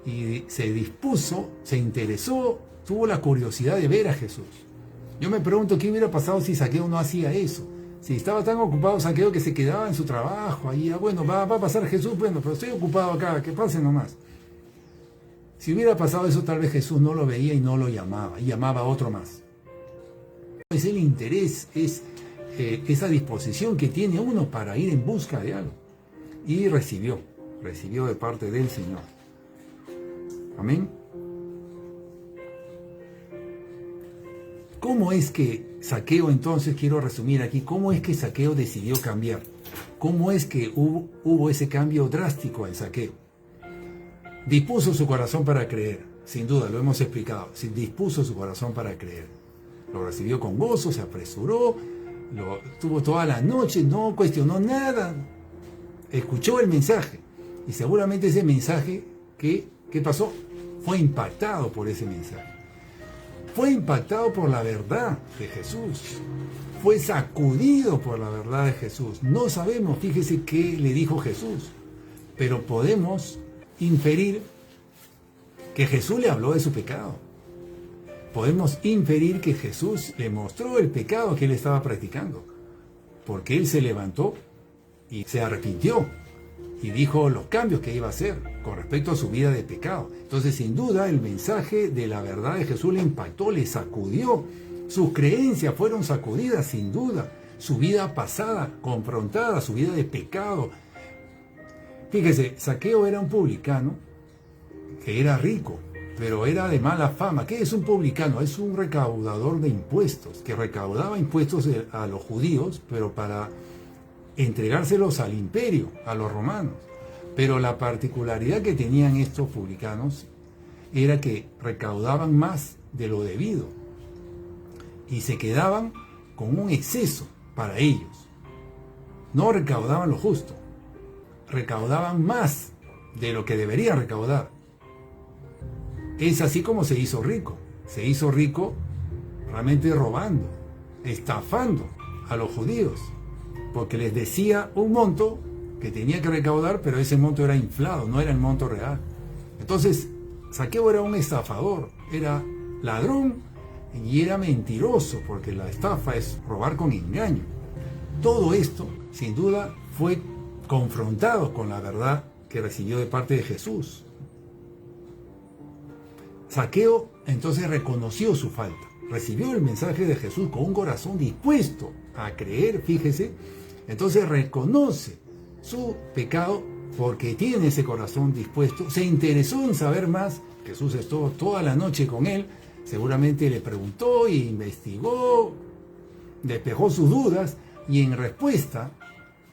y se dispuso, se interesó, tuvo la curiosidad de ver a Jesús. Yo me pregunto qué hubiera pasado si Zaqueo no hacía eso. Si estaba tan ocupado Zaqueo que se quedaba en su trabajo, ahí, bueno, va a pasar Jesús, bueno, pero estoy ocupado acá, que pase nomás. Si hubiera pasado eso, tal vez Jesús no lo veía y no lo llamaba, y llamaba a otro más. Es el interés, es esa disposición que tiene uno para ir en busca de algo. Y recibió de parte del Señor. Amén. ¿Cómo es que Zaqueo, entonces, quiero resumir aquí, cómo es que Zaqueo decidió cambiar? ¿Cómo es que hubo ese cambio drástico en Zaqueo? Dispuso su corazón para creer, sin duda, lo hemos explicado. Dispuso su corazón para creer. Lo recibió con gozo, se apresuró, lo tuvo toda la noche, no cuestionó nada. Escuchó el mensaje. Y seguramente ese mensaje, ¿qué pasó? Fue impactado por ese mensaje. Fue impactado por la verdad de Jesús. Fue sacudido por la verdad de Jesús. No sabemos, fíjese qué le dijo Jesús, pero podemos inferir que Jesús le habló de su pecado. Podemos inferir que Jesús le mostró el pecado que él estaba practicando, porque él se levantó y se arrepintió y dijo los cambios que iba a hacer con respecto a su vida de pecado. Entonces, sin duda, el mensaje de la verdad de Jesús le impactó, le sacudió. Sus creencias fueron sacudidas, sin duda. Su vida pasada, confrontada, su vida de pecado. Fíjese, Zaqueo era un publicano que era rico, pero era de mala fama. ¿Qué es un publicano? Es un recaudador de impuestos, que recaudaba impuestos a los judíos, pero para entregárselos al imperio, a los romanos. Pero la particularidad que tenían estos publicanos era que recaudaban más de lo debido y se quedaban con un exceso para ellos. No recaudaban lo justo, recaudaban más de lo que deberían recaudar. Es así como se hizo rico. Se hizo rico realmente robando, estafando a los judíos, porque les decía un monto que tenía que recaudar, pero ese monto era inflado, no era el monto real. Entonces, Zaqueo era un estafador, era ladrón y era mentiroso, porque la estafa es robar con engaño. Todo esto, sin duda, fue confrontado con la verdad que recibió de parte de Jesús. Zaqueo entonces reconoció su falta, recibió el mensaje de Jesús con un corazón dispuesto a creer, fíjese. Entonces reconoce su pecado porque tiene ese corazón dispuesto, se interesó en saber más. Jesús estuvo toda la noche con él, seguramente le preguntó e investigó, despejó sus dudas, y en respuesta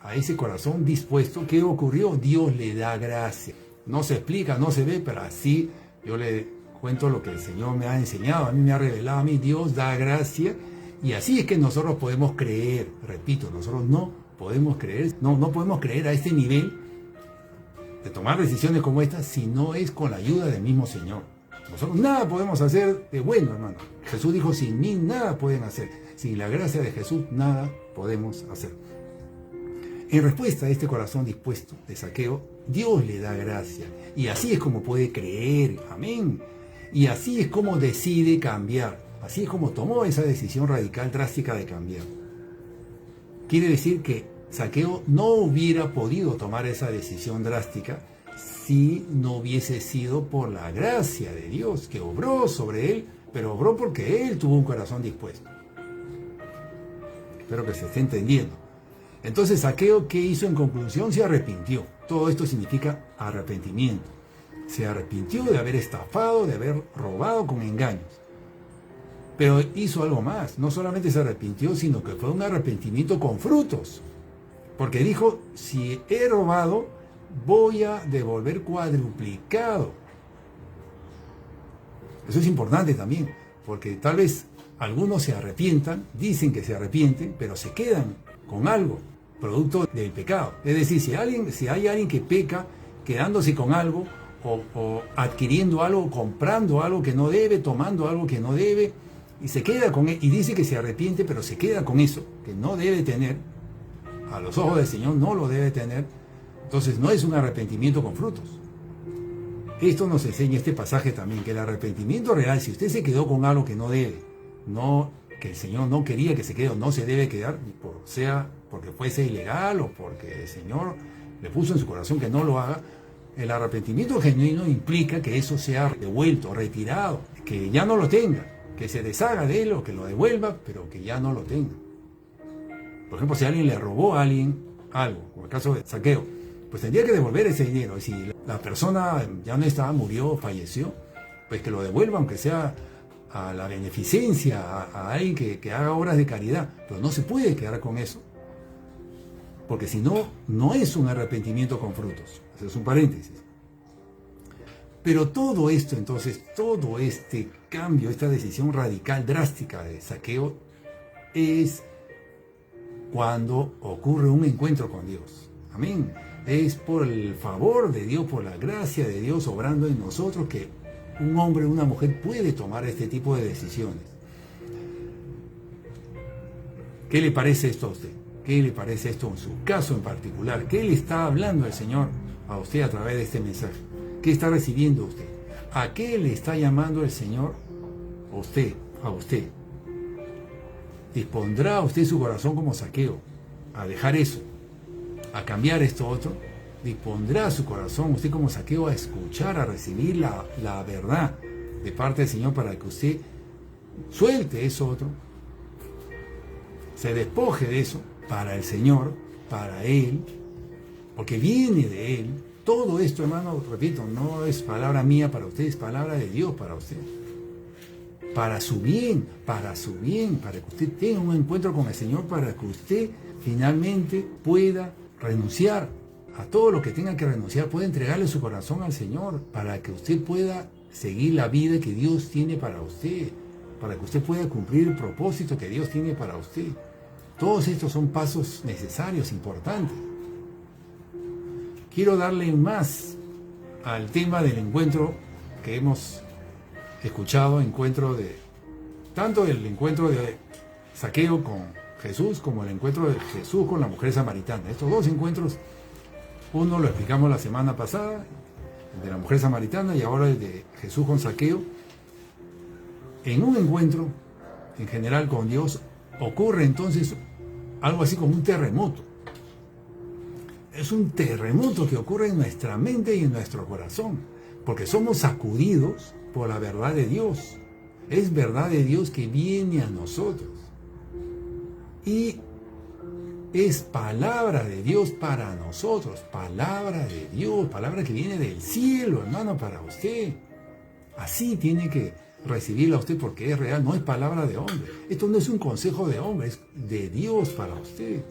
a ese corazón dispuesto, ¿qué ocurrió? Dios le da gracia. No se explica, no se ve, pero así yo le cuento lo que el Señor me ha enseñado, a mí me ha revelado, a mí Dios da gracia, y así es que nosotros podemos creer. Repito, nosotros no podemos creer, no podemos creer a este nivel de tomar decisiones como estas si no es con la ayuda del mismo Señor. Nosotros nada podemos hacer de bueno, hermano. Jesús dijo, sin mí nada pueden hacer. Sin la gracia de Jesús nada podemos hacer. En respuesta a este corazón dispuesto de Zaqueo, Dios le da gracia. Y así es como puede creer. Amén. Y así es como decide cambiar. Así es como tomó esa decisión radical, drástica de cambiar. Quiere decir que Zaqueo no hubiera podido tomar esa decisión drástica si no hubiese sido por la gracia de Dios que obró sobre él, pero obró porque él tuvo un corazón dispuesto. Espero que se esté entendiendo. Entonces, Zaqueo, ¿qué hizo en conclusión? Se arrepintió. Todo esto significa arrepentimiento. Se arrepintió de haber estafado, de haber robado con engaños. Pero hizo algo más. No solamente se arrepintió, sino que fue un arrepentimiento con frutos. Porque dijo, si he robado, voy a devolver cuadruplicado. Eso es importante también, porque tal vez algunos se arrepientan, dicen que se arrepienten, pero se quedan con algo, producto del pecado. Es decir, si hay alguien que peca quedándose con algo, o adquiriendo algo, comprando algo que no debe, tomando algo que no debe, y se queda con él, y dice que se arrepiente, pero se queda con eso, que no debe tener, a los ojos del Señor no lo debe tener, entonces no es un arrepentimiento con frutos. Esto nos enseña este pasaje también, que el arrepentimiento real, si usted se quedó con algo que no debe, que el Señor no quería que se quede, o no se debe quedar, sea porque fuese ilegal o porque el Señor le puso en su corazón que no lo haga, el arrepentimiento genuino implica que eso sea devuelto, retirado, que ya no lo tenga, que se deshaga de él o que lo devuelva, pero que ya no lo tenga. Por ejemplo, si alguien le robó a alguien algo, como el caso de Zaqueo, pues tendría que devolver ese dinero. Y si la persona ya no estaba, murió, falleció, pues que lo devuelva, aunque sea a la beneficencia, a alguien que haga obras de caridad, pero no se puede quedar con eso, porque si no, no es un arrepentimiento con frutos. Ese es un paréntesis. Pero todo esto, entonces, todo este cambio, esta decisión radical, drástica de Zaqueo, es cuando ocurre un encuentro con Dios. Amén. Es por el favor de Dios, por la gracia de Dios obrando en nosotros, que un hombre o una mujer puede tomar este tipo de decisiones. ¿Qué le parece esto a usted? ¿Qué le parece esto en su caso en particular? ¿Qué le está hablando el Señor a usted a través de este mensaje? ¿Qué está recibiendo usted? ¿A qué le está llamando el Señor a usted? ¿Dispondrá usted su corazón como Zaqueo a dejar eso, a cambiar esto otro? ¿Dispondrá su corazón usted como Zaqueo a escuchar, a recibir la verdad de parte del Señor para que usted suelte eso otro? Se despoje de eso para el Señor, para Él, porque viene de Él. Todo esto, hermano, repito, no es palabra mía para usted, es palabra de Dios para usted. Para su bien, para que usted tenga un encuentro con el Señor, para que usted finalmente pueda renunciar a todo lo que tenga que renunciar, pueda entregarle su corazón al Señor, para que usted pueda seguir la vida que Dios tiene para usted, para que usted pueda cumplir el propósito que Dios tiene para usted. Todos estos son pasos necesarios, importantes. Quiero darle más al tema del encuentro que hemos escuchado, tanto el encuentro de Zaqueo con Jesús como el encuentro de Jesús con la mujer samaritana. Estos dos encuentros, uno lo explicamos la semana pasada, el de la mujer samaritana, y ahora el de Jesús con Zaqueo. En un encuentro, en general con Dios, ocurre entonces algo así como un terremoto. Es un terremoto que ocurre en nuestra mente y en nuestro corazón, porque somos sacudidos por la verdad de Dios. Es verdad de Dios que viene a nosotros. Y es palabra de Dios para nosotros, palabra de Dios, palabra que viene del cielo, hermano, para usted. Así tiene que recibirla usted, porque es real, no es palabra de hombre. Esto no es un consejo de hombre, es de Dios para usted.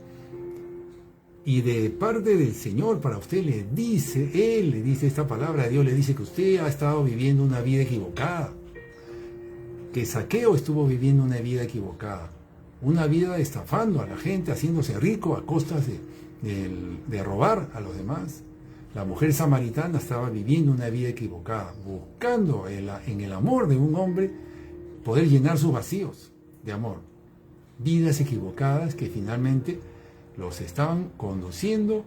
Y de parte del Señor para usted Él le dice esta palabra de Dios, le dice que usted ha estado viviendo una vida equivocada, que Zaqueo estuvo viviendo una vida equivocada, una vida estafando a la gente, haciéndose rico a costas de robar a los demás. La mujer samaritana estaba viviendo una vida equivocada, buscando en el amor de un hombre poder llenar sus vacíos de amor. Vidas equivocadas que finalmente los estaban conduciendo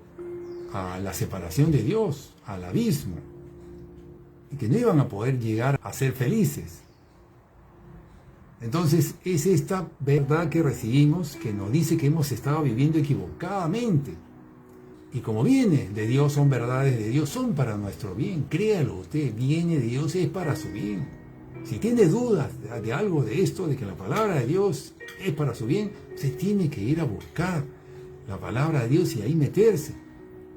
a la separación de Dios, al abismo, y que no iban a poder llegar a ser felices. Entonces es esta verdad que recibimos que nos dice que hemos estado viviendo equivocadamente. Y como viene de Dios, son verdades de Dios, son para nuestro bien. Créalo usted, viene de Dios, es para su bien. Si tiene dudas de algo de esto, de que la palabra de Dios es para su bien, usted tiene que ir a buscar la palabra de Dios y ahí meterse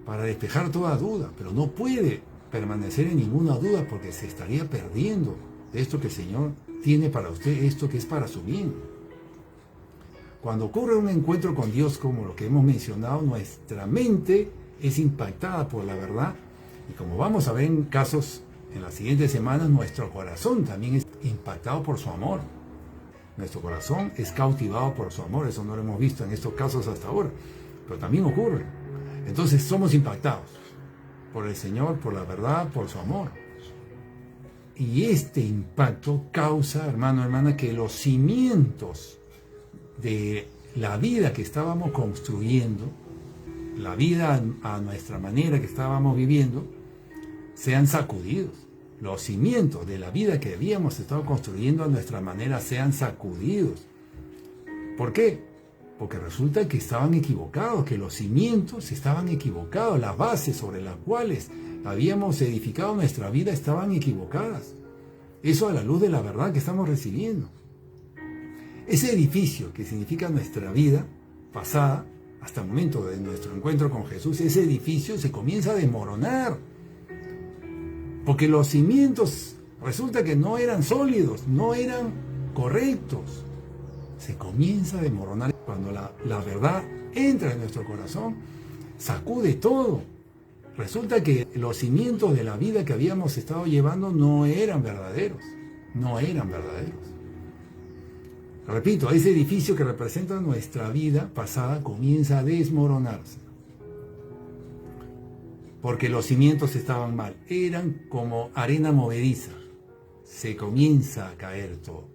para despejar toda duda. Pero no puede permanecer en ninguna duda, porque se estaría perdiendo de esto que el Señor tiene para usted, esto que es para su bien. Cuando ocurre un encuentro con Dios como lo que hemos mencionado, nuestra mente es impactada por la verdad, y como vamos a ver en casos en las siguientes semanas, nuestro corazón también es impactado por su amor. Nuestro corazón es cautivado por su amor. Eso no lo hemos visto en estos casos hasta ahora, pero también ocurre. Entonces somos impactados por el Señor, por la verdad, por su amor. Y este impacto causa, hermano, hermana, que los cimientos de la vida que estábamos construyendo, la vida a nuestra manera que estábamos viviendo, sean sacudidos. Los cimientos de la vida que habíamos estado construyendo a nuestra manera sean sacudidos. ¿Por qué? Porque resulta que estaban equivocados, que los cimientos estaban equivocados, las bases sobre las cuales habíamos edificado nuestra vida estaban equivocadas. Eso a la luz de la verdad que estamos recibiendo. Ese edificio que significa nuestra vida pasada, hasta el momento de nuestro encuentro con Jesús, ese edificio se comienza a desmoronar. Porque los cimientos Resulta que no eran sólidos, no eran correctos. Se comienza a desmoronar cuando la verdad entra en nuestro corazón, sacude todo. Resulta que los cimientos de la vida que habíamos estado llevando no eran verdaderos, no eran verdaderos. Repito, ese edificio que representa nuestra vida pasada comienza a desmoronarse. Porque los cimientos estaban mal, eran como arena movediza. Se comienza a caer todo,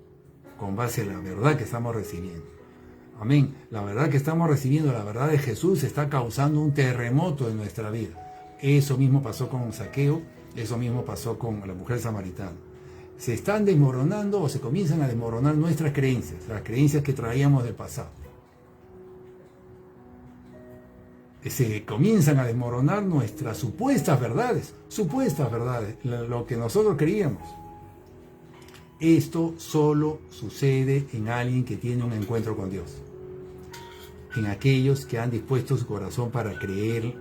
con base a la verdad que estamos recibiendo. Amén. La verdad que estamos recibiendo, la verdad de Jesús, está causando un terremoto en nuestra vida. Eso mismo pasó con Zaqueo, eso mismo pasó con la mujer samaritana. Se están desmoronando o se comienzan a desmoronar nuestras creencias, las creencias que traíamos del pasado. Se comienzan a desmoronar nuestras supuestas verdades, lo que nosotros creíamos. Esto solo sucede en alguien que tiene un encuentro con Dios, en aquellos que han dispuesto su corazón para creer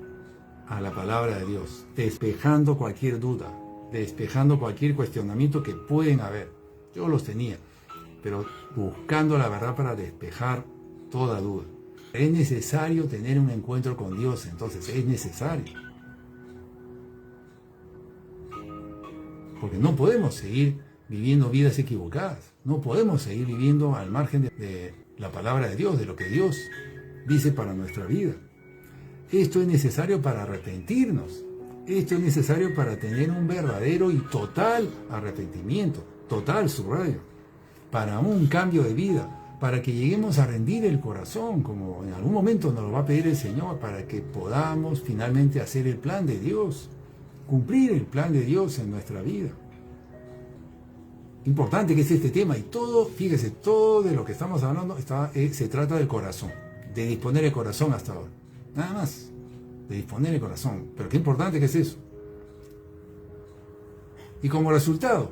a la palabra de Dios, despejando cualquier duda, despejando cualquier cuestionamiento que pueden haber. Yo los tenía, pero buscando la verdad para despejar toda duda. Es necesario tener un encuentro con Dios, entonces es necesario. Porque no podemos seguir viviendo vidas equivocadas, no podemos seguir viviendo al margen de la palabra de Dios, de lo que Dios dice para nuestra vida. Esto es necesario para arrepentirnos, esto es necesario para tener un verdadero y total arrepentimiento, total, subrayo, para un cambio de vida, para que lleguemos a rendir el corazón, como en algún momento nos lo va a pedir el Señor, para que podamos finalmente hacer el plan de Dios, cumplir el plan de Dios en nuestra vida. Importante que es este tema, y todo, fíjese, todo de lo que estamos hablando se trata del corazón, de disponer el corazón hasta ahora, nada más, de disponer el corazón. Pero qué importante que es eso. Y como resultado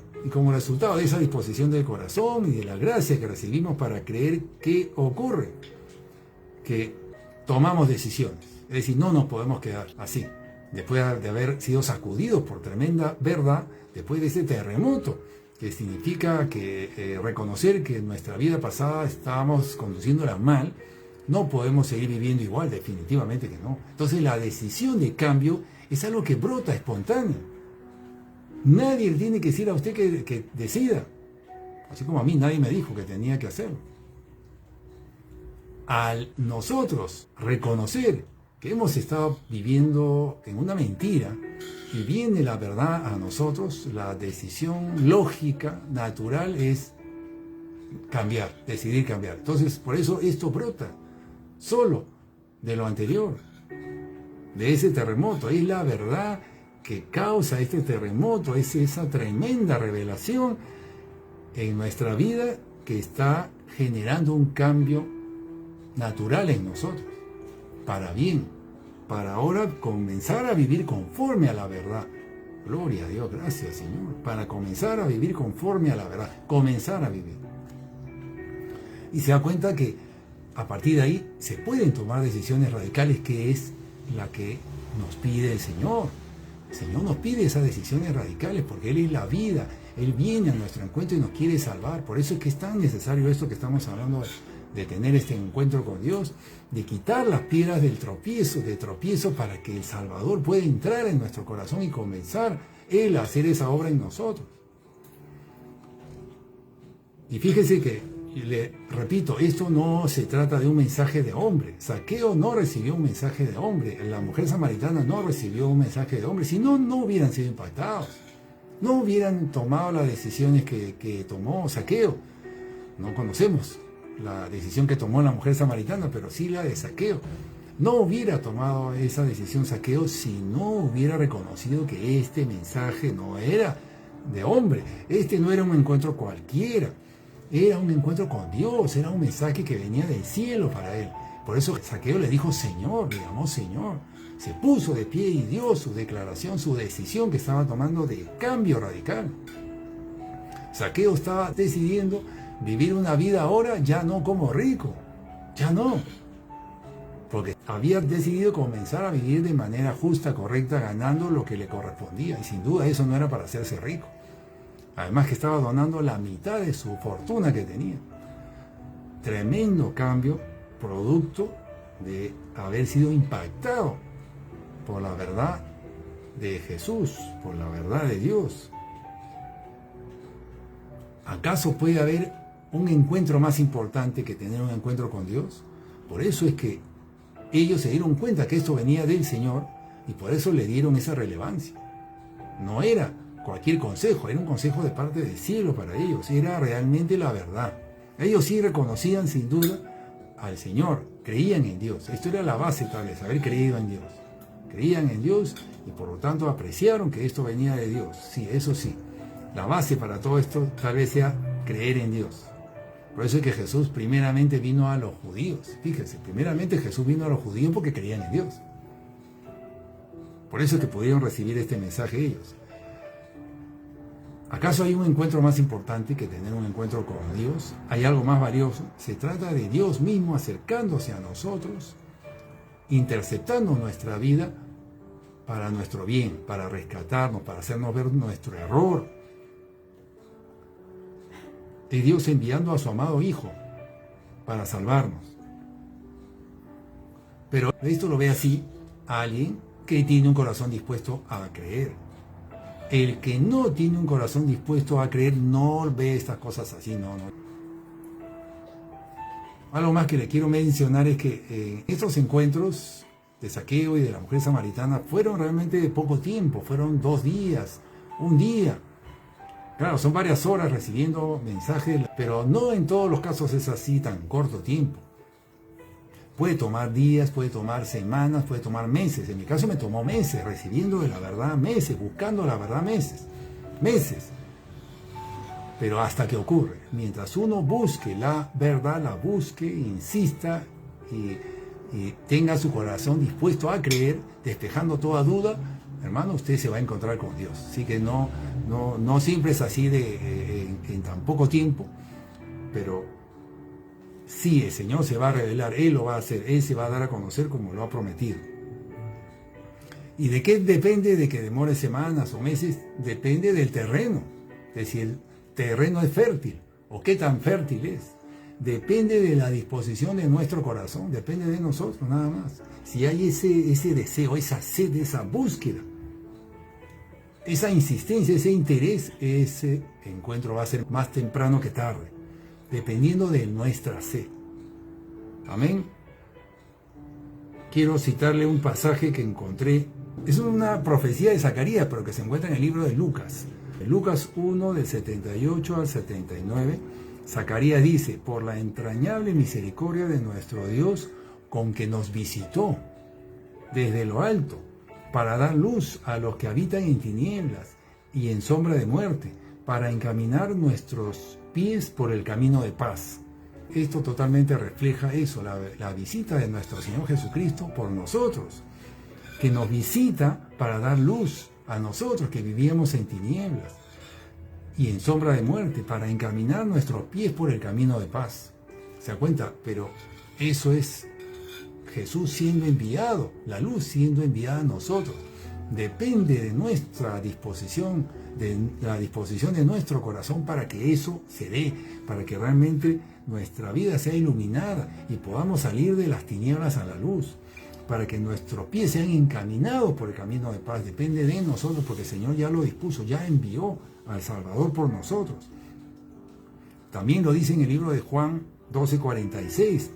de esa disposición del corazón y de la gracia que recibimos para creer, ¿qué ocurre? Que tomamos decisiones. Es decir, no nos podemos quedar así, después de haber sido sacudidos por tremenda verdad, después de ese terremoto, que significa que reconocer que en nuestra vida pasada estábamos conduciéndola mal. No podemos seguir viviendo igual, definitivamente que no. Entonces la decisión de cambio es algo que brota espontáneo. Nadie le tiene que decir a usted que decida. Así como a mí nadie me dijo que tenía que hacerlo. Al nosotros reconocer que hemos estado viviendo en una mentira y viene la verdad a nosotros, la decisión lógica, natural es cambiar, decidir cambiar. Entonces, por eso esto brota solo de lo anterior, de ese terremoto. Es la verdad que causa este terremoto, es esa tremenda revelación en nuestra vida que está generando un cambio natural en nosotros, para bien, para ahora comenzar a vivir conforme a la verdad. Gloria a Dios, gracias Señor, para comenzar a vivir conforme a la verdad, comenzar a vivir. Y se da cuenta que a partir de ahí se pueden tomar decisiones radicales, que es la que nos pide el Señor. El Señor nos pide esas decisiones radicales porque Él es la vida. Él viene a nuestro encuentro y nos quiere salvar. Por eso es que es tan necesario esto que estamos hablando, de tener este encuentro con Dios, de quitar las piedras del tropiezo para que el Salvador pueda entrar en nuestro corazón y comenzar Él a hacer esa obra en nosotros. Y fíjese que, le repito, esto no se trata de un mensaje de hombre. Zaqueo no recibió un mensaje de hombre, la mujer samaritana no recibió un mensaje de hombre, si no, no hubieran sido impactados, no hubieran tomado las decisiones que tomó Zaqueo. No conocemos la decisión que tomó la mujer samaritana, pero sí la de Zaqueo. No hubiera tomado esa decisión Zaqueo si no hubiera reconocido que este mensaje no era de hombre, este no era un encuentro cualquiera, era un encuentro con Dios, era un mensaje que venía del cielo para él. Por eso Zaqueo le dijo Señor, le llamó Señor, se puso de pie y dio su declaración, su decisión que estaba tomando de cambio radical. Zaqueo estaba decidiendo vivir una vida ahora ya no como rico, ya no, porque había decidido comenzar a vivir de manera justa, correcta, ganando lo que le correspondía, y sin duda eso no era para hacerse rico. Además que estaba donando la mitad de su fortuna que tenía. Tremendo cambio, producto de haber sido impactado por la verdad de Jesús, por la verdad de Dios. ¿Acaso puede haber un encuentro más importante que tener un encuentro con Dios? Por eso es que ellos se dieron cuenta que esto venía del Señor y por eso le dieron esa relevancia. No era cualquier consejo, era un consejo de parte del cielo para ellos, era realmente la verdad. Ellos sí reconocían sin duda al Señor, creían en Dios. Esto era la base tal vez, haber creído en Dios. Creían en Dios y por lo tanto apreciaron que esto venía de Dios. Sí, eso sí. La base para todo esto tal vez sea creer en Dios. Por eso es que Jesús primeramente vino a los judíos. Fíjense, primeramente Jesús vino a los judíos porque creían en Dios. Por eso es que pudieron recibir este mensaje ellos. ¿Acaso hay un encuentro más importante que tener un encuentro con Dios? ¿Hay algo más valioso? Se trata de Dios mismo acercándose a nosotros, interceptando nuestra vida para nuestro bien, para rescatarnos, para hacernos ver nuestro error. Es Dios enviando a su amado Hijo para salvarnos. Pero esto lo ve así alguien que tiene un corazón dispuesto a creer. El que no tiene un corazón dispuesto a creer no ve estas cosas así, no. Algo más que le quiero mencionar es que estos encuentros de Zaqueo y de la mujer samaritana fueron realmente de poco tiempo, fueron 2 días, 1 día. Claro, son varias horas recibiendo mensajes, pero no en todos los casos es así tan corto tiempo. Puede tomar días, puede tomar semanas, puede tomar meses. En mi caso me tomó meses, recibiendo de la verdad meses, buscando la verdad meses. Pero hasta que ocurre, mientras uno busque la verdad, la busque, insista y tenga su corazón dispuesto a creer, despejando toda duda, hermano, usted se va a encontrar con Dios. Así que no siempre es así en tan poco tiempo, pero sí, el Señor se va a revelar, Él lo va a hacer, Él se va a dar a conocer como lo ha prometido. ¿Y de qué depende de que demore semanas o meses? Depende del terreno, de si el terreno es fértil o qué tan fértil es. Depende de la disposición de nuestro corazón, depende de nosotros nada más. Si hay ese deseo, esa sed, esa búsqueda, esa insistencia, ese interés, ese encuentro va a ser más temprano que tarde, dependiendo de nuestra sed. Amén. Quiero citarle un pasaje que encontré. Es una profecía de Zacarías, pero que se encuentra en el libro de Lucas. En Lucas 1, del 78 al 79, Zacarías dice: por la entrañable misericordia de nuestro Dios, con que nos visitó desde lo alto, para dar luz a los que habitan en tinieblas y en sombra de muerte, para encaminar nuestros pies por el camino de paz. Esto totalmente refleja eso, la visita de nuestro Señor Jesucristo por nosotros, que nos visita para dar luz a nosotros que vivíamos en tinieblas y en sombra de muerte, para encaminar nuestros pies por el camino de paz. ¿Se da cuenta? Pero eso es Jesús siendo enviado, la luz siendo enviada a nosotros. Depende de nuestra disposición, de la disposición de nuestro corazón para que eso se dé, para que realmente nuestra vida sea iluminada y podamos salir de las tinieblas a la luz, para que nuestros pies sean encaminados por el camino de paz. Depende de nosotros, porque el Señor ya lo dispuso, ya envió al Salvador por nosotros. También lo dice en el libro de Juan 12:46.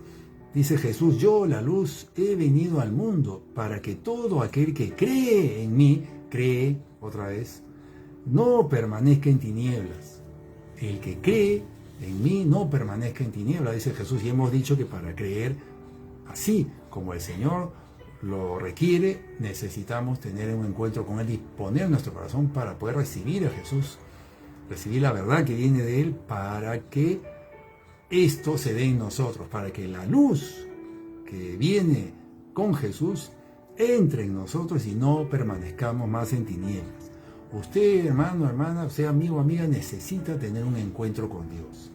Dice Jesús: yo, la luz, he venido al mundo para que todo aquel que cree en mí, cree, otra vez, no permanezca en tinieblas. El que cree en mí no permanezca en tinieblas, dice Jesús. Y hemos dicho que para creer así como el Señor lo requiere, necesitamos tener un encuentro con Él, disponer nuestro corazón para poder recibir a Jesús, recibir la verdad que viene de Él, para que esto se dé en nosotros, para que la luz que viene con Jesús entre en nosotros y no permanezcamos más en tinieblas. Usted, hermano, hermana, usted, amigo, amiga, necesita tener un encuentro con Dios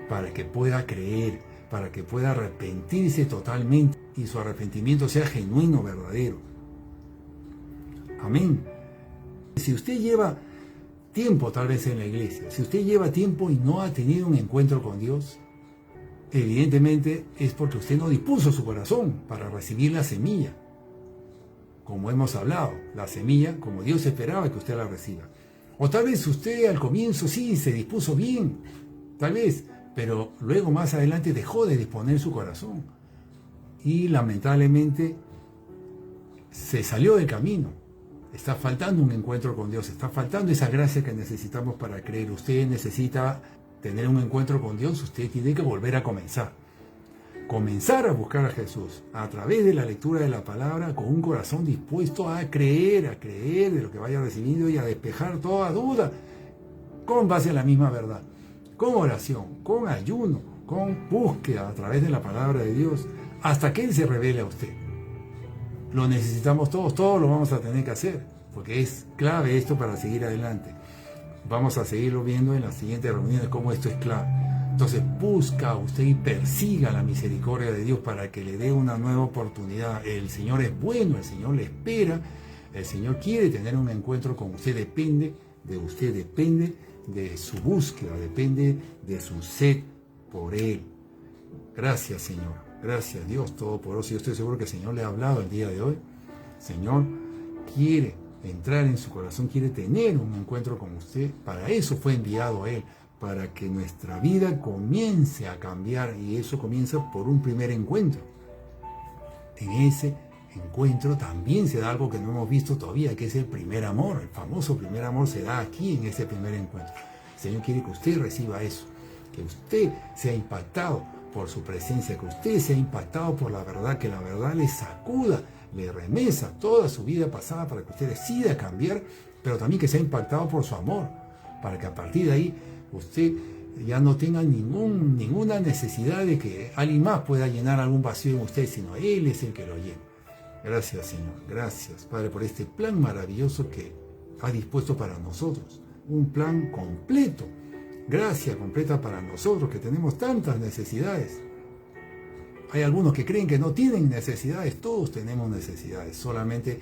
para que pueda creer, para que pueda arrepentirse totalmente y su arrepentimiento sea genuino, verdadero. Amén. Si usted lleva tiempo tal vez en la iglesia, si usted lleva tiempo y no ha tenido un encuentro con Dios, evidentemente es porque usted no dispuso su corazón para recibir la semilla. Como hemos hablado, la semilla como Dios esperaba que usted la reciba. O tal vez usted al comienzo sí se dispuso bien, tal vez, pero luego más adelante dejó de disponer su corazón. Y lamentablemente se salió del camino. Está faltando un encuentro con Dios, está faltando esa gracia que necesitamos para creer. Usted necesita tener un encuentro con Dios, usted tiene que volver a comenzar. Comenzar a buscar a Jesús a través de la lectura de la palabra con un corazón dispuesto a creer de lo que vaya recibiendo y a despejar toda duda con base a la misma verdad, con oración, con ayuno, con búsqueda a través de la palabra de Dios hasta que Él se revele a usted. Lo necesitamos todos lo vamos a tener que hacer porque es clave esto para seguir adelante. Vamos a seguirlo viendo en las siguientes reuniones cómo esto es clave. Entonces busca usted y persiga la misericordia de Dios para que le dé una nueva oportunidad. El Señor es bueno, el Señor le espera, el Señor quiere tener un encuentro con usted, depende de su búsqueda, depende de su sed por Él. Gracias, Señor, gracias Dios Todopoderoso. Yo estoy seguro que el Señor le ha hablado el día de hoy. El Señor quiere entrar en su corazón, quiere tener un encuentro con usted. Para eso fue enviado a Él, para que nuestra vida comience a cambiar, y eso comienza por un primer encuentro. En ese encuentro también se da algo que no hemos visto todavía, que es el primer amor. El famoso primer amor se da aquí en ese primer encuentro. El Señor quiere que usted reciba eso, que usted sea impactado por su presencia, que usted sea impactado por la verdad, que la verdad le sacuda, le remesa toda su vida pasada para que usted decida cambiar, pero también que sea impactado por su amor, para que a partir de ahí usted ya no tenga ninguna necesidad de que alguien más pueda llenar algún vacío en usted, sino Él es el que lo llena. Gracias, Señor. Gracias, Padre, por este plan maravilloso que ha dispuesto para nosotros. Un plan completo. Gracia completa para nosotros que tenemos tantas necesidades. Hay algunos que creen que no tienen necesidades. Todos tenemos necesidades. Solamente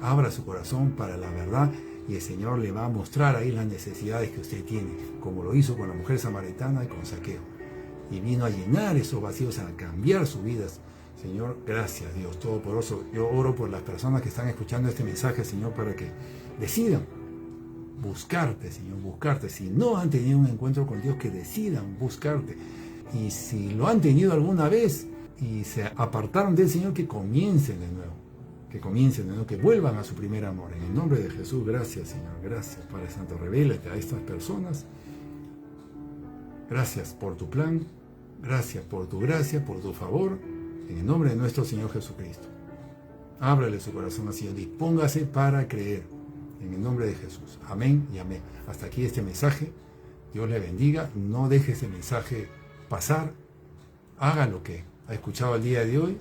abra su corazón para la verdad y el Señor le va a mostrar ahí las necesidades que usted tiene, como lo hizo con la mujer samaritana y con Zaqueo. Y vino a llenar esos vacíos, a cambiar sus vidas. Señor, gracias Dios Todopoderoso. Yo oro por las personas que están escuchando este mensaje, Señor, para que decidan buscarte, Señor, buscarte. Si no han tenido un encuentro con Dios, que decidan buscarte. Y si lo han tenido alguna vez y se apartaron del Señor, que comiencen de nuevo. Que vuelvan a su primer amor. En el nombre de Jesús, gracias, Señor. Gracias, Padre Santo. Revélate a estas personas. Gracias por tu plan. Gracias por tu gracia, por tu favor. En el nombre de nuestro Señor Jesucristo. Ábrale su corazón al Señor. Dispóngase para creer. En el nombre de Jesús. Amén y amén. Hasta aquí este mensaje. Dios le bendiga. No deje ese mensaje pasar. Haga lo que ha escuchado el día de hoy.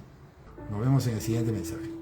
Nos vemos en el siguiente mensaje.